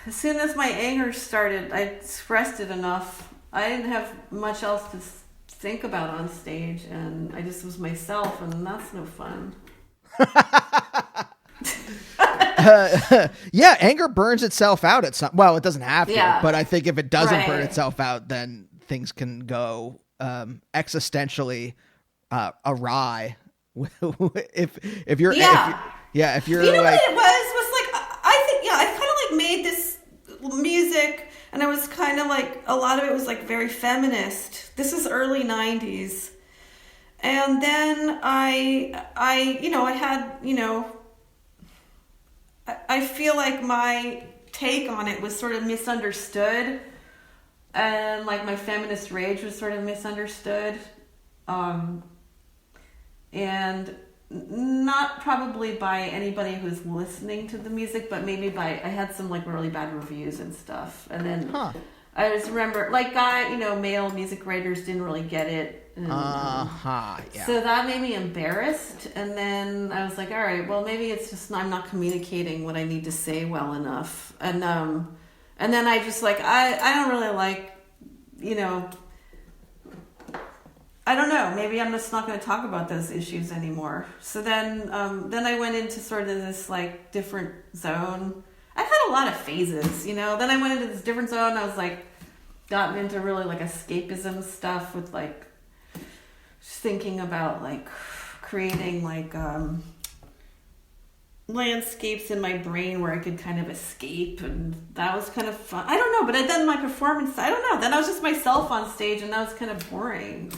as soon as my anger started, I expressed it enough. I didn't have much else to think about on stage, and I just was myself, and that's no fun. Yeah, anger burns itself out at some. Well, it doesn't have to, Yeah. but I think if it doesn't Right. burn itself out, then things can go existentially awry. if you're Yeah. if you're You know like what it was like, I think, yeah, I kind of like made this music, and it was kind of like, a lot of it was like very feminist. This is early 90s. And then I you know, I had, you know, I feel like my take on it was sort of misunderstood, and like my feminist rage was sort of misunderstood, and not probably by anybody who's listening to the music, but maybe by, I had some like really bad reviews and stuff, and then I just remember like male music writers didn't really get it. And, yeah. So that made me embarrassed, and then I was like, all right, well, maybe it's just I'm not communicating what I need to say well enough, and then I just like I don't really like, you know, I don't know, maybe I'm just not going to talk about those issues anymore. So then I went into sort of this like different zone. I've had a lot of phases, you know. Then I went into this different zone. I was like gotten into really like escapism stuff with like thinking about like creating like landscapes in my brain where I could kind of escape, and that was kind of fun. I don't know, but then my performance, I don't know, then I was just myself on stage, and that was kind of boring.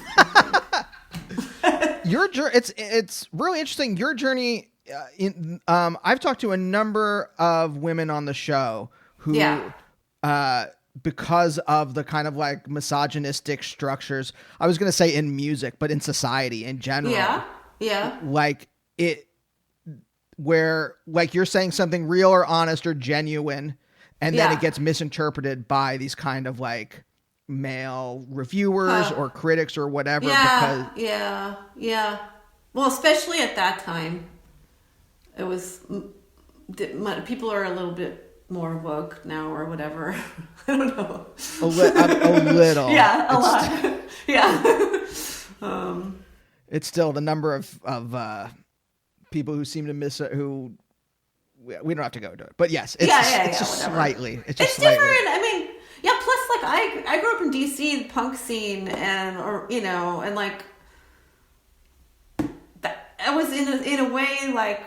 Your journey, it's really interesting. Your journey, I've talked to a number of women on the show who, because of the kind of like misogynistic structures, I was going to say in music, but in society in general. Yeah. Like where like you're saying something real or honest or genuine, and then it gets misinterpreted by these kind of like male reviewers or critics or whatever. Yeah. Well, especially at that time, it was, people are a little bit more woke now or whatever. I don't know. A little. Yeah, a lot. Yeah. It's still the number of people who seem to miss it, who we don't have to go to it, but yes, it's just whatever. slightly. It's different. I mean, yeah. Plus, like I grew up in DC, the punk scene, and like that. I was in a way like,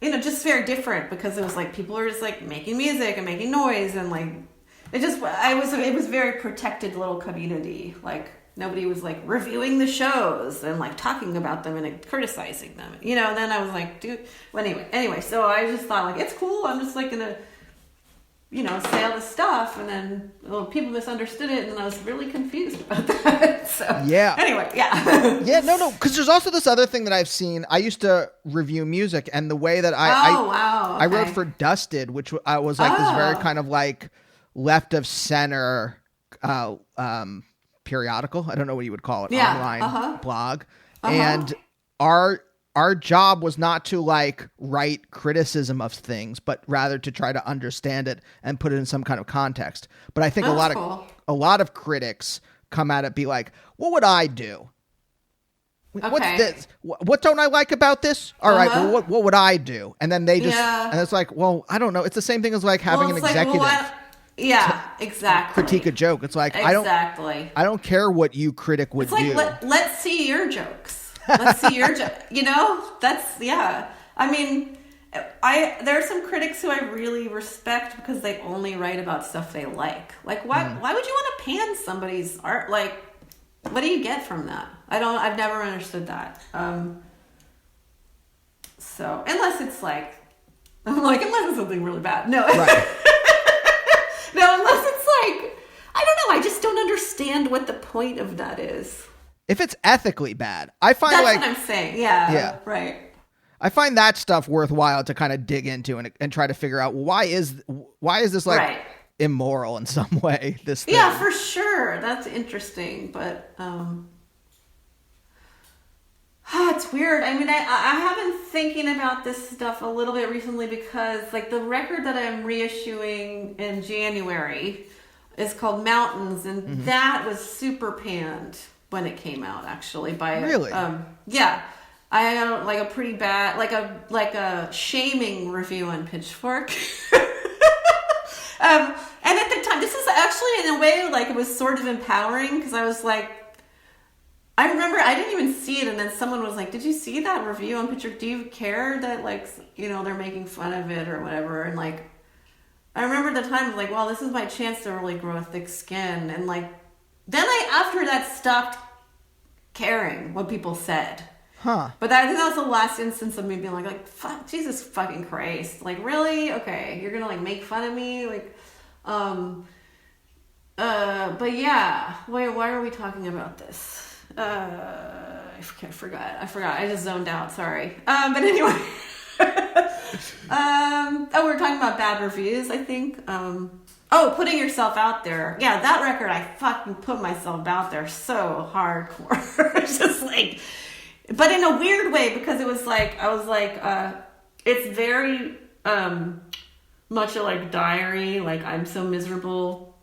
just very different, because it was like people are just like making music and making noise, and like it was very protected little community. Like nobody was like reviewing the shows and like talking about them and like, criticizing them, And then I was like, dude. Well, anyway. So I just thought like, it's cool. I'm just like gonna, say all this stuff, and then people misunderstood it, and I was really confused about that. So Anyway, yeah, no, because there's also this other thing that I've seen. I used to review music, and the way that I wrote for Dusted, which I was like this very kind of like left of center periodical. I don't know what you would call it. Online blog. And our job was not to like write criticism of things, but rather to try to understand it and put it in some kind of context. But I think a lot of critics come at it be like, what would I do? What's this? What don't I like about this? All right, well, what would I do? And then they just and it's like, well, I don't know. It's the same thing as like having an executive. Exactly. Critique a joke. It's like I don't care what you critic would do. Let's see your jokes. Let's see your joke. I mean, there are some critics who I really respect because they only write about stuff they like. Like, why would you want to pan somebody's art? Like, what do you get from that? I've never understood that. So unless it's like, unless it's something really bad. No. Right. No, unless it's like, I don't know. I just don't understand what the point of that is. If it's ethically bad, I find that's like what I'm saying. Yeah. Right. I find that stuff worthwhile to kind of dig into and try to figure out why is this like immoral in some way. This thing. Yeah, for sure. That's interesting, but It's weird. I mean, I have been thinking about this stuff a little bit recently because, like, the record that I'm reissuing in January is called Mountains, and that was super panned when it came out, actually. Really? Yeah. I got, like, a pretty bad, like a shaming review on Pitchfork. And at the time, this is actually, in a way, like, it was sort of empowering because I was like, I remember I didn't even see it, and then someone was like, "Did you see that review on Pitchfork? Do you care that, like, you know, they're making fun of it or whatever?" And, like, I remember at the time I was like, "Well, this is my chance to really grow a thick skin." And, like, then after that stopped caring what people said. Huh. But I think that was the last instance of me being like, fuck, Jesus fucking Christ. Like, really? Okay, you're gonna, like, make fun of me? Like, but yeah. Wait, why are we talking about this? I forgot. I just zoned out. Sorry. But anyway. We were talking about bad reviews, I think. Putting yourself out there. Yeah, that record, I fucking put myself out there so hardcore. It's just like, but in a weird way, because it was like, I was like, it's very much a, like, diary. Like, I'm so miserable.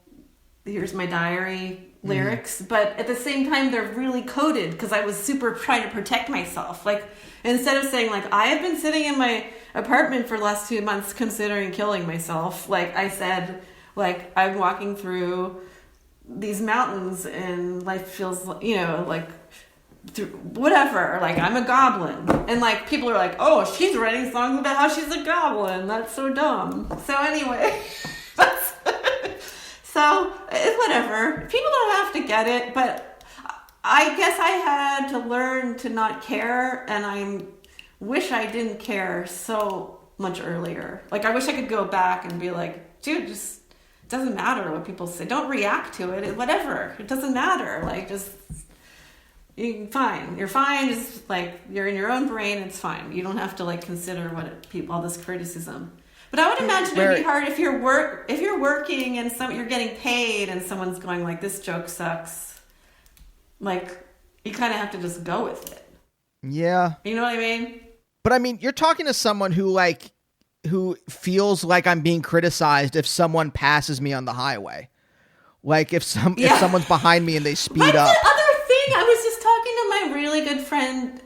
Here's my diary lyrics, but at the same time they're really coded because I was super trying to protect myself. Like, instead of saying, like, I have been sitting in my apartment for the last 2 months considering killing myself, like, I said, like, I'm walking through these mountains and life feels, you know, like, through whatever, like, I'm a goblin, and, like, people are like, oh, she's writing songs about how she's a goblin, that's so dumb. So anyway, that's so, whatever. People don't have to get it, but I guess I had to learn to not care, and I wish I didn't care so much earlier. Like, I wish I could go back and be like, dude, just, it doesn't matter what people say. Don't react to it. Whatever. It doesn't matter. Like, just, you're fine. You're fine. Just, like, you're in your own brain. It's fine. You don't have to, like, consider all this criticism. But I would imagine it'd be hard if you're working and you're getting paid and someone's going like, this joke sucks. Like, you kind of have to just go with it. Yeah. You know what I mean? But I mean, you're talking to someone who feels like I'm being criticized if someone passes me on the highway. Like if someone's behind me and they speed up. That's the other thing. I was just talking to my really good friend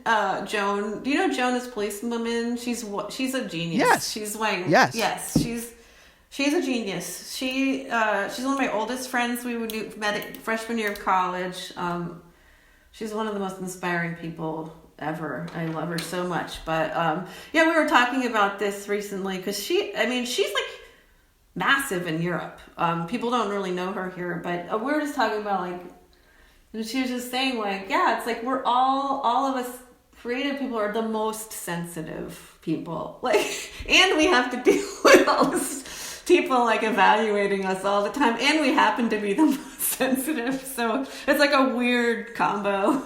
Joan. Do you know Joan is policewoman? She's a genius. Yes. She's like yes. She's a genius. She's one of my oldest friends. We met at freshman year of college. She's one of the most inspiring people ever. I love her so much. But we were talking about this recently because she's like massive in Europe. People don't really know her here, but we were just talking about, like, and she was just saying, like, yeah, it's like we're all of us creative people are the most sensitive people. Like, and we have to deal with all this people, like, evaluating us all the time, and we happen to be the most sensitive. So it's like a weird combo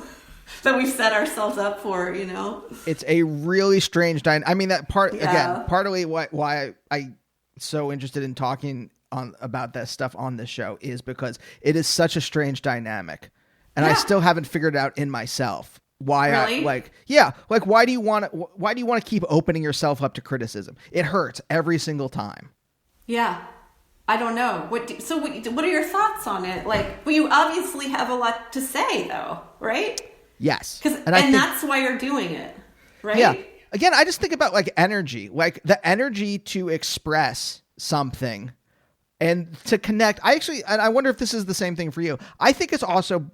that we've set ourselves up for, you know? It's a really strange dynamic. I mean, that partly why I'm so interested in talking about that stuff on this show is because it is such a strange dynamic. And I still haven't figured it out in myself why really? Why do you want to keep opening yourself up to criticism? It hurts every single time. Yeah. I don't know. What are your thoughts on it? Like, well, you obviously have a lot to say though, right? Yes. And that's why you're doing it, right? Yeah. Again, I just think about, like, energy, like the energy to express something and to connect. I wonder if this is the same thing for you. I think it's also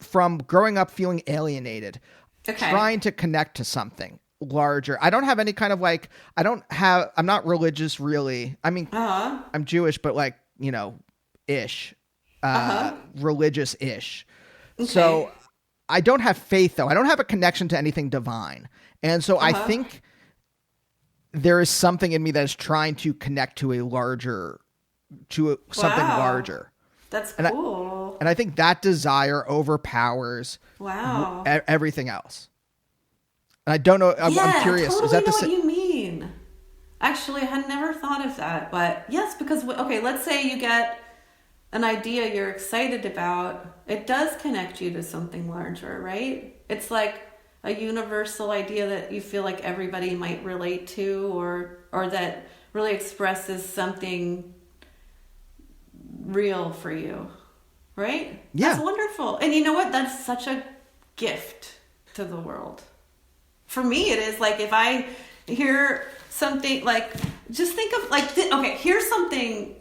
from growing up feeling alienated, trying to connect to something larger. I don't have any kind of, like, I'm not religious really. I mean, I'm Jewish, but, like, you know, religious-ish. Okay. So I don't have faith though. I don't have a connection to anything divine. And so I think there is something in me that is trying to connect to something larger. That's cool. And I think that desire overpowers everything else. And I don't know. I'm curious. Totally is that know what you mean? Actually, I had never thought of that. But yes, because, let's say you get an idea you're excited about. It does connect you to something larger, right? It's like a universal idea that you feel like everybody might relate to, or that really expresses something real for you, right? Yeah. That's wonderful. And you know what? That's such a gift to the world. For me, it is. Like, if I hear something, like, just think of, like, okay, here's something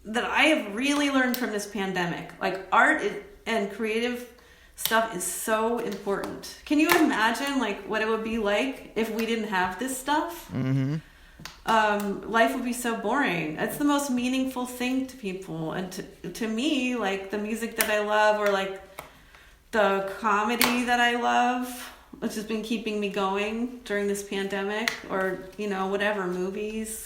that I have really learned from this pandemic. Like, art and creative stuff is so important. Can you imagine, like, what it would be like if we didn't have this stuff? Mm-hmm. Life would be so boring. It's the most meaningful thing to people, and to me, like, the music that I love, or like the comedy that I love, which has been keeping me going during this pandemic, or, you know, whatever, movies.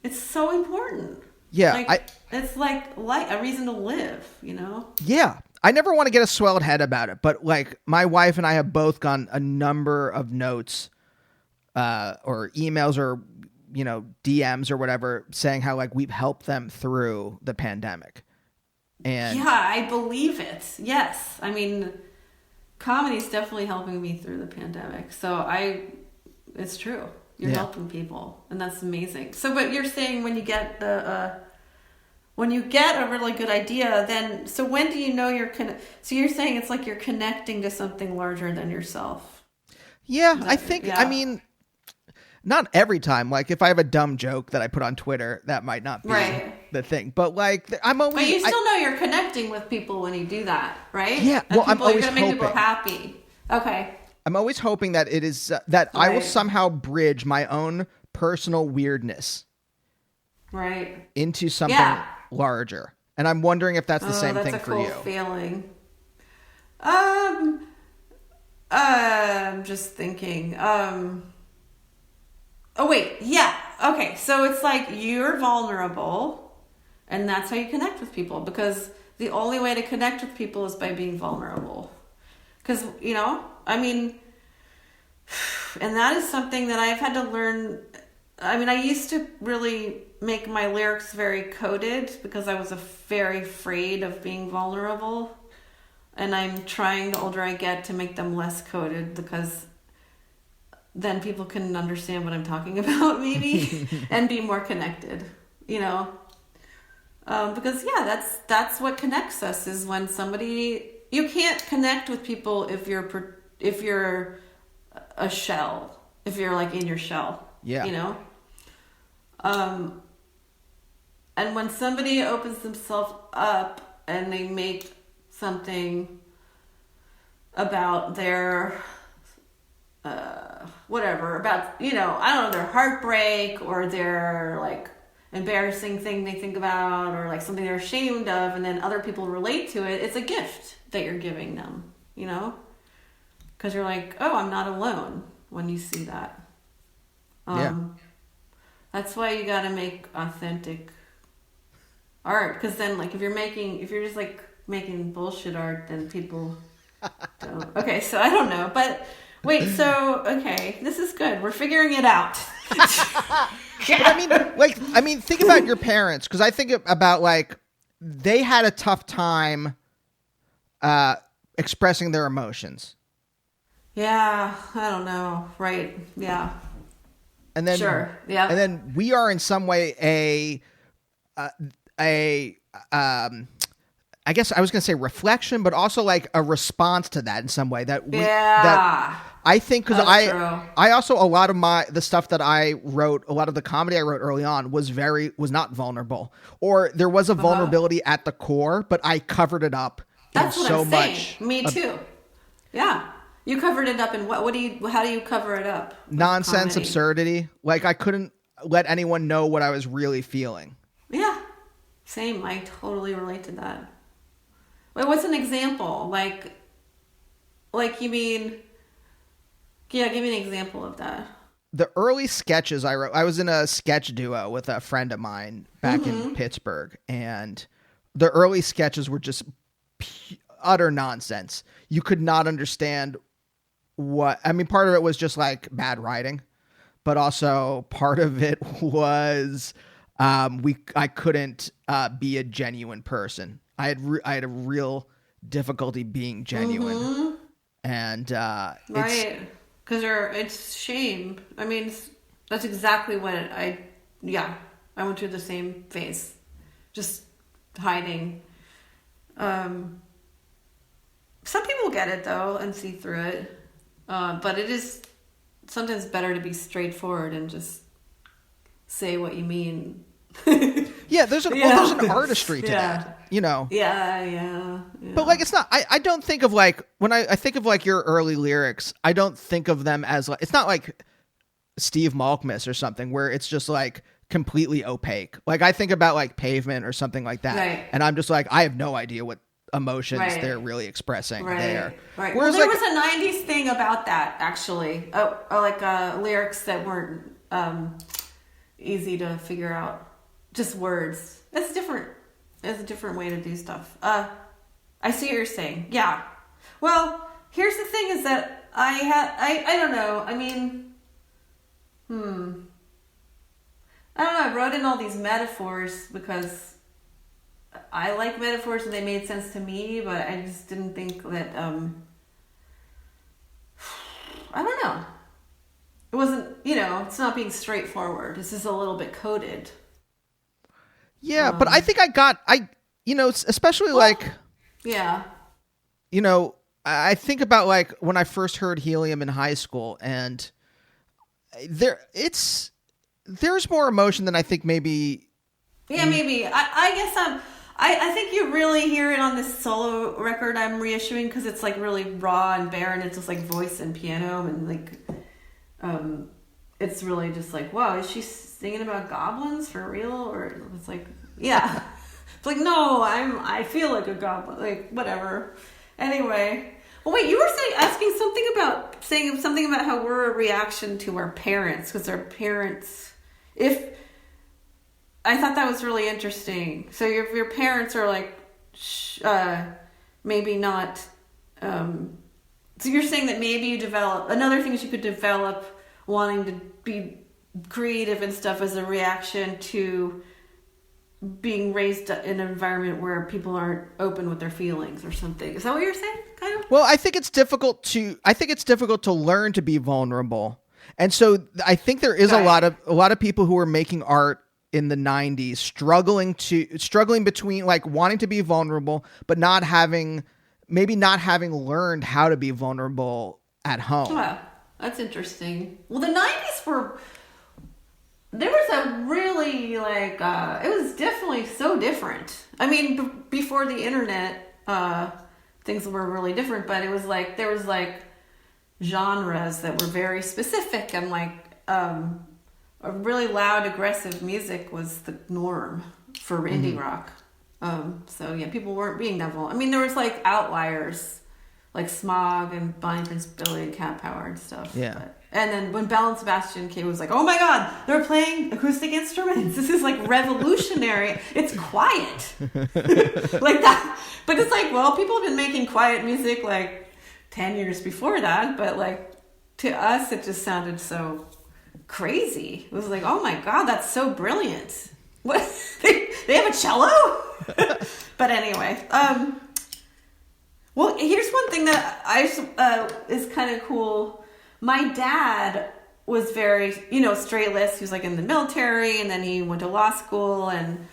It's so important. Yeah, like, it's like a reason to live, you know? Yeah. I never want to get a swelled head about it, but like my wife and I have both gotten a number of notes or emails or, you know, DMs or whatever saying how like we've helped them through the pandemic. And yeah, I believe it. Yes. I mean, comedy is definitely helping me through the pandemic. So it's true. You're helping people, and that's amazing. So, but you're saying when you get a really good idea, then, so when do you know so you're saying it's like you're connecting to something larger than yourself. Yeah, I think, I mean, not every time. Like, if I have a dumb joke that I put on Twitter, that might not be the thing. But like, I'm always. But you still know you're connecting with people when you do that, right? Yeah. And well, I'm always you're gonna hoping. make people happy. Okay. I'm always hoping that it is that I will somehow bridge my own personal weirdness, into something larger. And I'm wondering if that's the same thing for you. That's a cool feeling. I'm just thinking. Oh wait, yeah. Okay, so it's like you're vulnerable, and that's how you connect with people, because the only way to connect with people is by being vulnerable. Because, you know, I mean, and that is something that I've had to learn. I mean, I used to really make my lyrics very coded because I was very afraid of being vulnerable. And I'm trying, the older I get, to make them less coded, because then people can understand what I'm talking about, maybe, and be more connected, you know? Because, yeah, that's what connects us, is when somebody... You can't connect with people if you're a shell, if you're like in your shell, you know? And when somebody opens themselves up and they make something about their, whatever, about, you know, I don't know, their heartbreak or their like embarrassing thing they think about, or like something they're ashamed of, and then other people relate to it, it's a gift that you're giving them, you know? Because you're like, oh, I'm not alone when you see that. That's why you got to make authentic art. Because then, like, if you're just like making bullshit art, then people don't. Okay, so I don't know. But wait, so, okay, this is good. We're figuring it out. But I mean, think about your parents. Because I think about, like, they had a tough time expressing their emotions. Yeah, I don't know. Right. Yeah. And then, sure. Yeah. And then we are in some way I guess I was going to say reflection, but also like a response to that in some way that that I think, because I also, a lot of the stuff that I wrote, a lot of the comedy I wrote early on was not vulnerable, or there was a vulnerability at the core, but I covered it up. That's what I'm saying. Me too. Yeah. You covered it up in what? How do you cover it up? Nonsense, absurdity. Like, I couldn't let anyone know what I was really feeling. Yeah. Same. I totally relate to that. Wait, what's an example? Like you mean, yeah, give me an example of that. The early sketches I wrote, I was in a sketch duo with a friend of mine back in Pittsburgh, and the early sketches were just utter nonsense. You could not understand part of it was just like bad writing, but also part of it was I couldn't be a genuine person. I had a real difficulty being genuine, and Because it's shame. I mean, that's exactly what I went through the same phase. Just hiding. Some people get it, though, and see through it. But it is sometimes better to be straightforward and just say what you mean. Yeah, there's an artistry to that, you know. Yeah. But like, it's not. I don't think of like when I think of like your early lyrics. I don't think of them as like, it's not like Steve Malkmus or something where it's just like completely opaque. Like I think about like Pavement or something like that, right. And I'm just like, I have no idea what emotions they're really expressing there. Right. Whereas there was a '90s thing about that actually. Lyrics that weren't easy to figure out. Just words. It's different. It's a different way to do stuff. I see what you're saying. Yeah. Well, here's the thing is that I don't know. I mean, I don't know. I wrote in all these metaphors because I like metaphors and they made sense to me, but I just didn't think that, I don't know. It wasn't, it's not being straightforward. This is a little bit coded. Yeah, but I think especially yeah. I think about like when I first heard Helium in high school, and there's more emotion than I think maybe. Yeah, maybe. I guess I think you really hear it on this solo record I'm reissuing because it's like really raw and bare, and it's just like voice and piano, and like, it's really just like, wow, is she singing about goblins for real? Or it's like, yeah. It's like, no, I feel like a goblin, like whatever. Anyway. Well, wait, you were saying something about how we're a reaction to our parents, because our parents, I thought that was really interesting. So if your parents are like, maybe not, so you're saying that maybe you develop, another thing is you could develop wanting to be creative and stuff as a reaction to being raised in an environment where people aren't open with their feelings or something. Is that what you're saying? Kind of? Well, I think it's difficult to learn to be vulnerable. And so I think there is a lot of people who are making art in the 90s struggling between like wanting to be vulnerable, but not having learned how to be vulnerable at home. Wow, that's interesting. Well, the 90s there was a really like, it was definitely so different. I mean, before the internet, things were really different, but it was like, there was like genres that were very specific, and like, a really loud, aggressive music was the norm for indie rock. So yeah, people weren't being that vulnerable. I mean, there was like outliers, like Smog and Bonnie Prince Billy and Cat Power and stuff. Yeah. And then when Belle and Sebastian came, it was like, oh my God, they're playing acoustic instruments. This is like revolutionary. It's quiet. Like that. But it's like, well, people have been making quiet music like 10 years before that. But like to us, it just sounded so crazy. It was like, oh my God, that's so brilliant. What? They have a cello? But anyway, well, here's one thing that is kind of cool. My dad was very, straight-laced. He was like in the military, and then he went to law school, and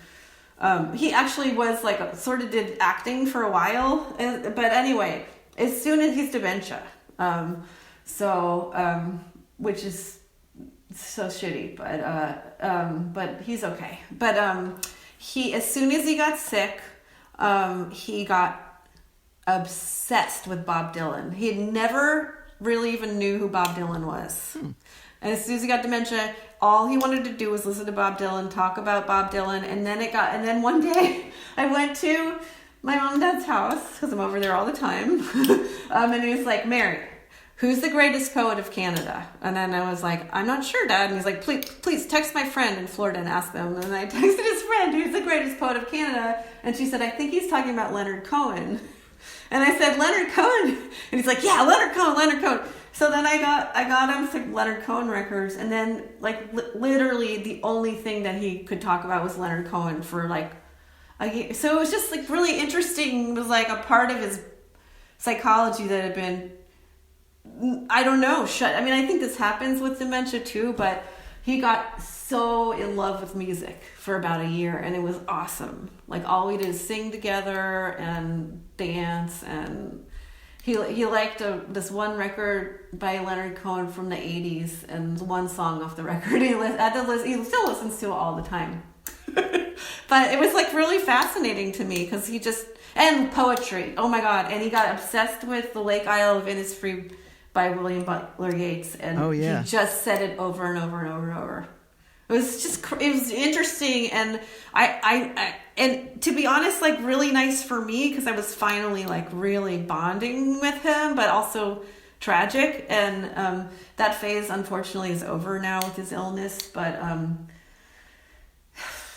he actually was like sort of did acting for a while. But anyway, as soon as he's dementia, which is so shitty, but he's okay. But as soon as he got sick, he got obsessed with Bob Dylan. He had never really even knew who Bob Dylan was. And as soon as he got dementia, all he wanted to do was listen to Bob Dylan, talk about Bob Dylan, and then one day I went to my mom and dad's house, because I'm over there all the time, and he was like, Mary, who's the greatest poet of Canada? And then I was like, I'm not sure, Dad. And he's like, please text my friend in Florida and ask them. And I texted his friend, who's the greatest poet of Canada, and she said, I think he's talking about Leonard Cohen. And I said, Leonard Cohen? And he's like, yeah, Leonard Cohen. So then I got him some Leonard Cohen records, and then like literally the only thing that he could talk about was Leonard Cohen for like a year. So it was just like really interesting. It was like a part of his psychology that had been I don't know. I mean, I think this happens with dementia too, but he got so in love with music for about a year, and it was awesome. Like, all we did is sing together and dance, and he liked this one record by Leonard Cohen from the 80s, and one song off the record he still listens to it all the time. But it was like really fascinating to me because and poetry. Oh my God. And he got obsessed with The Lake Isle of Innisfree by William Butler Yeats. And he just said it over and over and over and over. It was interesting. And and to be honest, like, really nice for me because I was finally like really bonding with him, but also tragic. And that phase unfortunately is over now with his illness. But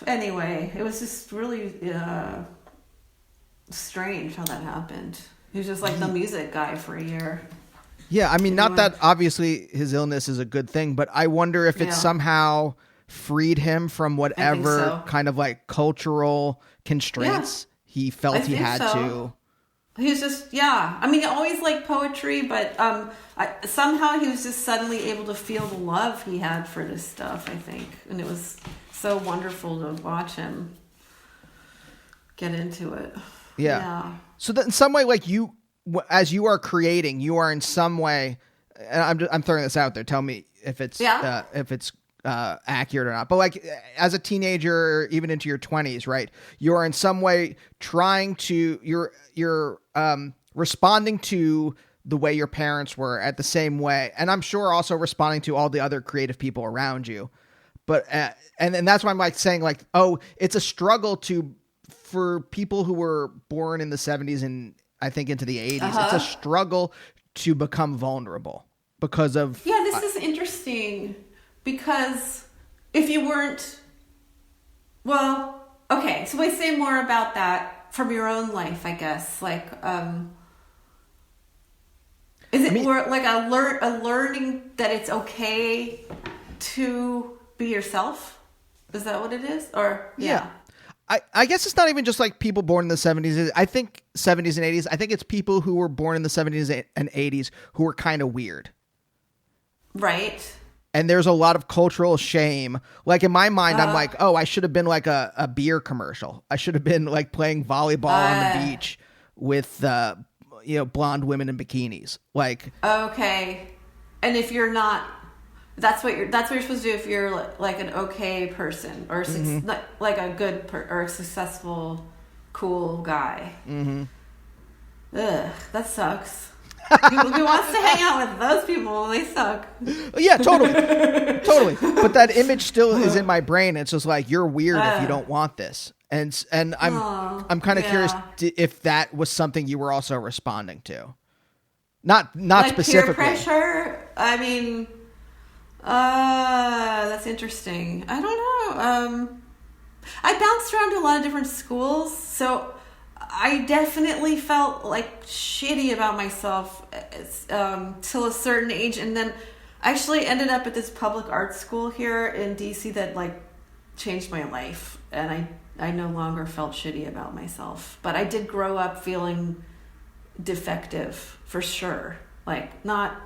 anyway, it was just really strange how that happened. He was just like the music guy for a year. Yeah, I mean, not that obviously his illness is a good thing, but I wonder if it somehow freed him from whatever kind of like cultural constraints he felt he had to. He was just, I mean, he always liked poetry, but somehow he was just suddenly able to feel the love he had for this stuff, I think. And it was so wonderful to watch him get into it. Yeah. So that in some way, like, you, as you are creating, you are in some way, and I'm throwing this out there. Tell me if it's accurate or not. But like, as a teenager, even into your 20s, right? You are in some way trying to you're responding to the way your parents were at the same way, and I'm sure also responding to all the other creative people around you. But and that's why I'm like saying like, oh, it's a struggle for people who were born in the 70s and I think into the 80s. It's a struggle to become vulnerable because of this is interesting because if you weren't, well, okay, so I say more about that from your own life, I guess. Like, is it more like a learning that it's okay to be yourself? Is that what it is? Or yeah. I guess it's not even just like people born in the 70s. I think 70s and 80s. I think it's people who were born in the 70s and 80s who were kind of weird. Right. And there's a lot of cultural shame. Like, in my mind, I'm like, oh, I should have been like a beer commercial. I should have been like playing volleyball on the beach with blonde women in bikinis. Like, okay. And if you're not, that's what you're supposed to do if you're like an okay person or like a good or a successful, cool guy. Mm-hmm. Ugh, that sucks. Who wants to hang out with those people? They suck. Yeah, totally. But that image still is in my brain. It's just like, you're weird if you don't want this. And I'm kind of curious if that was something you were also responding to. Not like specifically. Peer pressure. I mean, that's interesting. I don't know. I bounced around to a lot of different schools, so I definitely felt like shitty about myself till a certain age, and then I actually ended up at this public arts school here in DC that like changed my life, and I no longer felt shitty about myself. But I did grow up feeling defective for sure, like not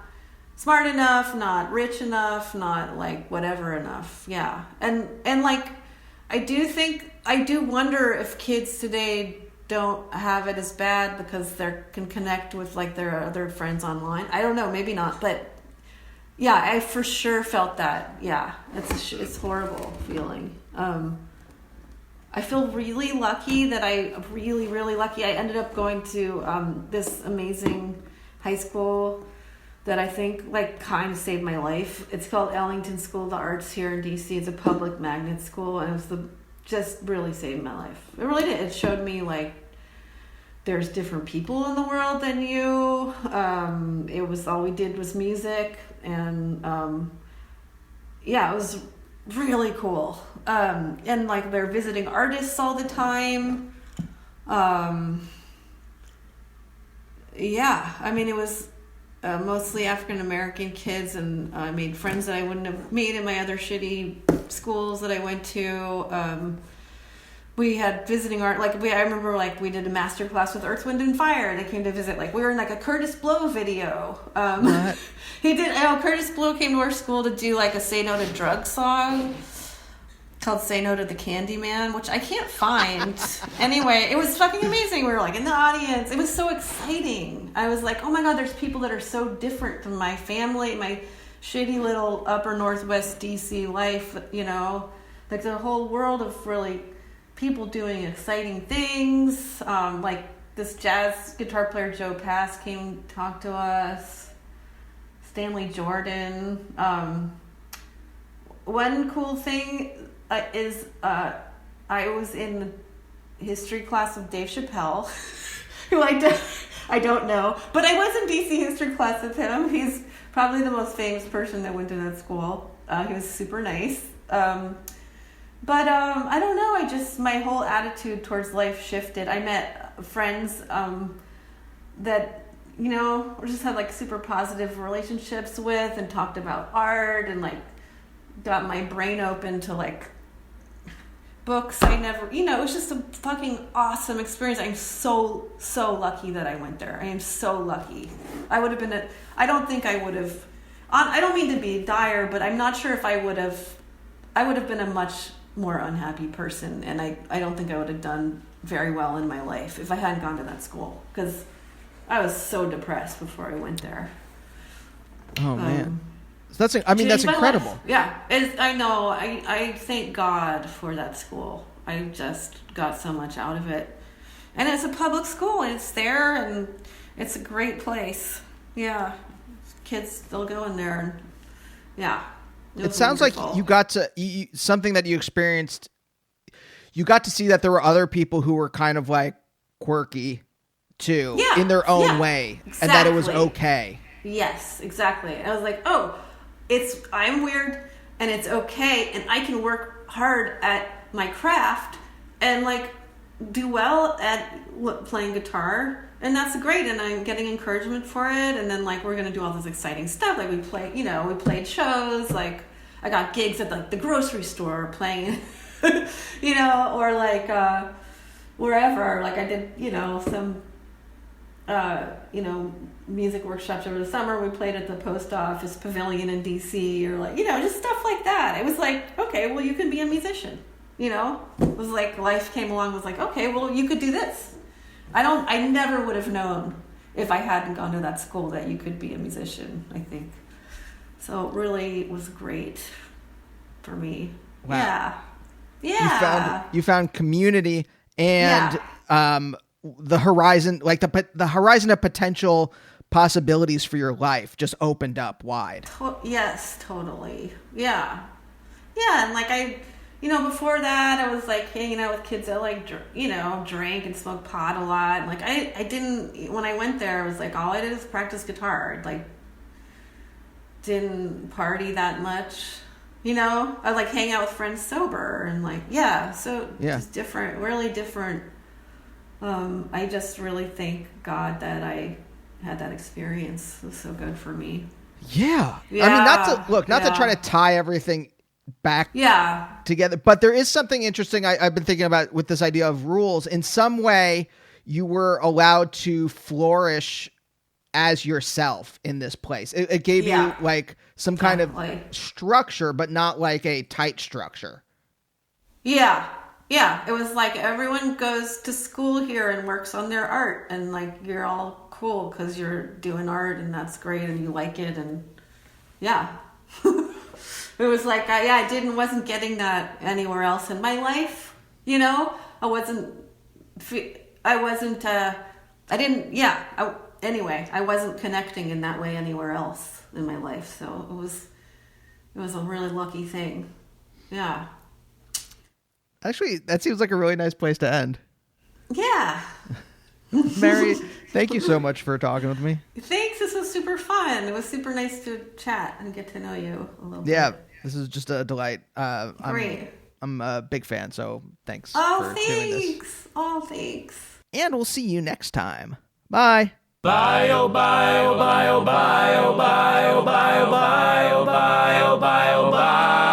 smart enough, not rich enough, not like whatever enough. Yeah, and like I do wonder if kids today don't have it as bad because they can connect with like their other friends online. I don't know, maybe not, but yeah, I for sure felt that. Yeah, it's horrible feeling. I feel really lucky that really lucky. I ended up going to this amazing high school that I think like kind of saved my life. It's called Ellington School of the Arts here in DC. It's a public magnet school, and it was just really saved my life. It really did. It showed me like there's different people in the world than you. It was all we did was music, and it was really cool. And like they're visiting artists all the time. I mean, it was mostly African American kids, and I made friends that I wouldn't have made in my other shitty schools that I went to. we had visiting art, like I remember like we did a master class with Earth, Wind and Fire. They came to visit, like we were in like a Curtis Blow video. What? Curtis Blow came to our school to do like a Say No to Drugs song called Say No to the Candyman, which I can't find. Anyway, it was fucking amazing. We were like in the audience. It was so exciting. I was like, oh my God, there's people that are so different from my family, my shitty little upper Northwest DC life, you know, like the whole world of really people doing exciting things. Like this jazz guitar player, Joe Pass, came to talk to us. Stanley Jordan. One cool thing is I was in the history class with Dave Chappelle, who I don't know, but I was in DC history class with him. He's probably the most famous person that went to that school. He was super nice. But I don't know, my whole attitude towards life shifted. I met friends that, you know, just had like super positive relationships with, and talked about art, and like got my brain open to like books I never, you know, it was just a fucking awesome experience. I'm so lucky that I went there. I am so lucky. I would have been I don't think I would have, I don't mean to be dire, but I'm not sure if I would have been a much more unhappy person, and I don't think I would have done very well in my life if I hadn't gone to that school, because I was so depressed before I went there. Oh man. So that's incredible. Yeah, I know. I thank God for that school. I just got so much out of it. And it's a public school, and it's there, and it's a great place. Yeah. Kids still go in there, and yeah. It sounds wonderful. Like you got to, something that you experienced, you got to see that there were other people who were kind of like quirky too, in their own way, exactly. And that it was okay. Yes, exactly. I was like, oh, I'm weird, and it's okay, and I can work hard at my craft and like do well at playing guitar, and that's great, and I'm getting encouragement for it. And then like we're gonna do all this exciting stuff, like we played shows, like I got gigs at like the grocery store playing you know, or like wherever, like I did, you know, some you know, music workshops over the summer. We played at the post office pavilion in DC, or like, you know, just stuff like that. It was like, okay, well, you can be a musician, you know. It was like life came along, was like, okay, well, you could do this. I never would have known if I hadn't gone to that school that you could be a musician, I think. So it really was great for me. Wow. Yeah. You found community and the horizon, like the horizon of potential possibilities for your life just opened up wide. Yes, totally. Yeah. And like you know, before that I was like hanging out with kids that like, you know, drank and smoked pot a lot. Like I didn't, when I went there, I was like, all I did is practice guitar. Like didn't party that much, you know. I like hang out with friends sober, and like, just different, really different. I just really thank God that I had that experience. It was so good for me. Yeah. I mean, not to try to tie everything back together, but there is something interesting I've been thinking about with this idea of rules. In some way, you were allowed to flourish as yourself in this place. It gave you like some kind of structure, but not like a tight structure. Yeah, it was like everyone goes to school here and works on their art, and like you're all cool because you're doing art, and that's great, and you like it, and it was like I wasn't getting that anywhere else in my life, you know. I wasn't connecting in that way anywhere else in my life, so it was a really lucky thing. Yeah. Actually, that seems like a really nice place to end. Yeah. Mary, thank you so much for talking with me. Thanks. This was super fun. It was super nice to chat and get to know you a little bit. Yeah, this is just a delight. Great. I'm a big fan, so thanks for doing this. Oh, thanks. And we'll see you next time. Bye. Bye, oh, bye, oh, bye, oh, bye, oh, bye, oh, bye, oh, bye, oh, bye, oh, bye, oh, bye.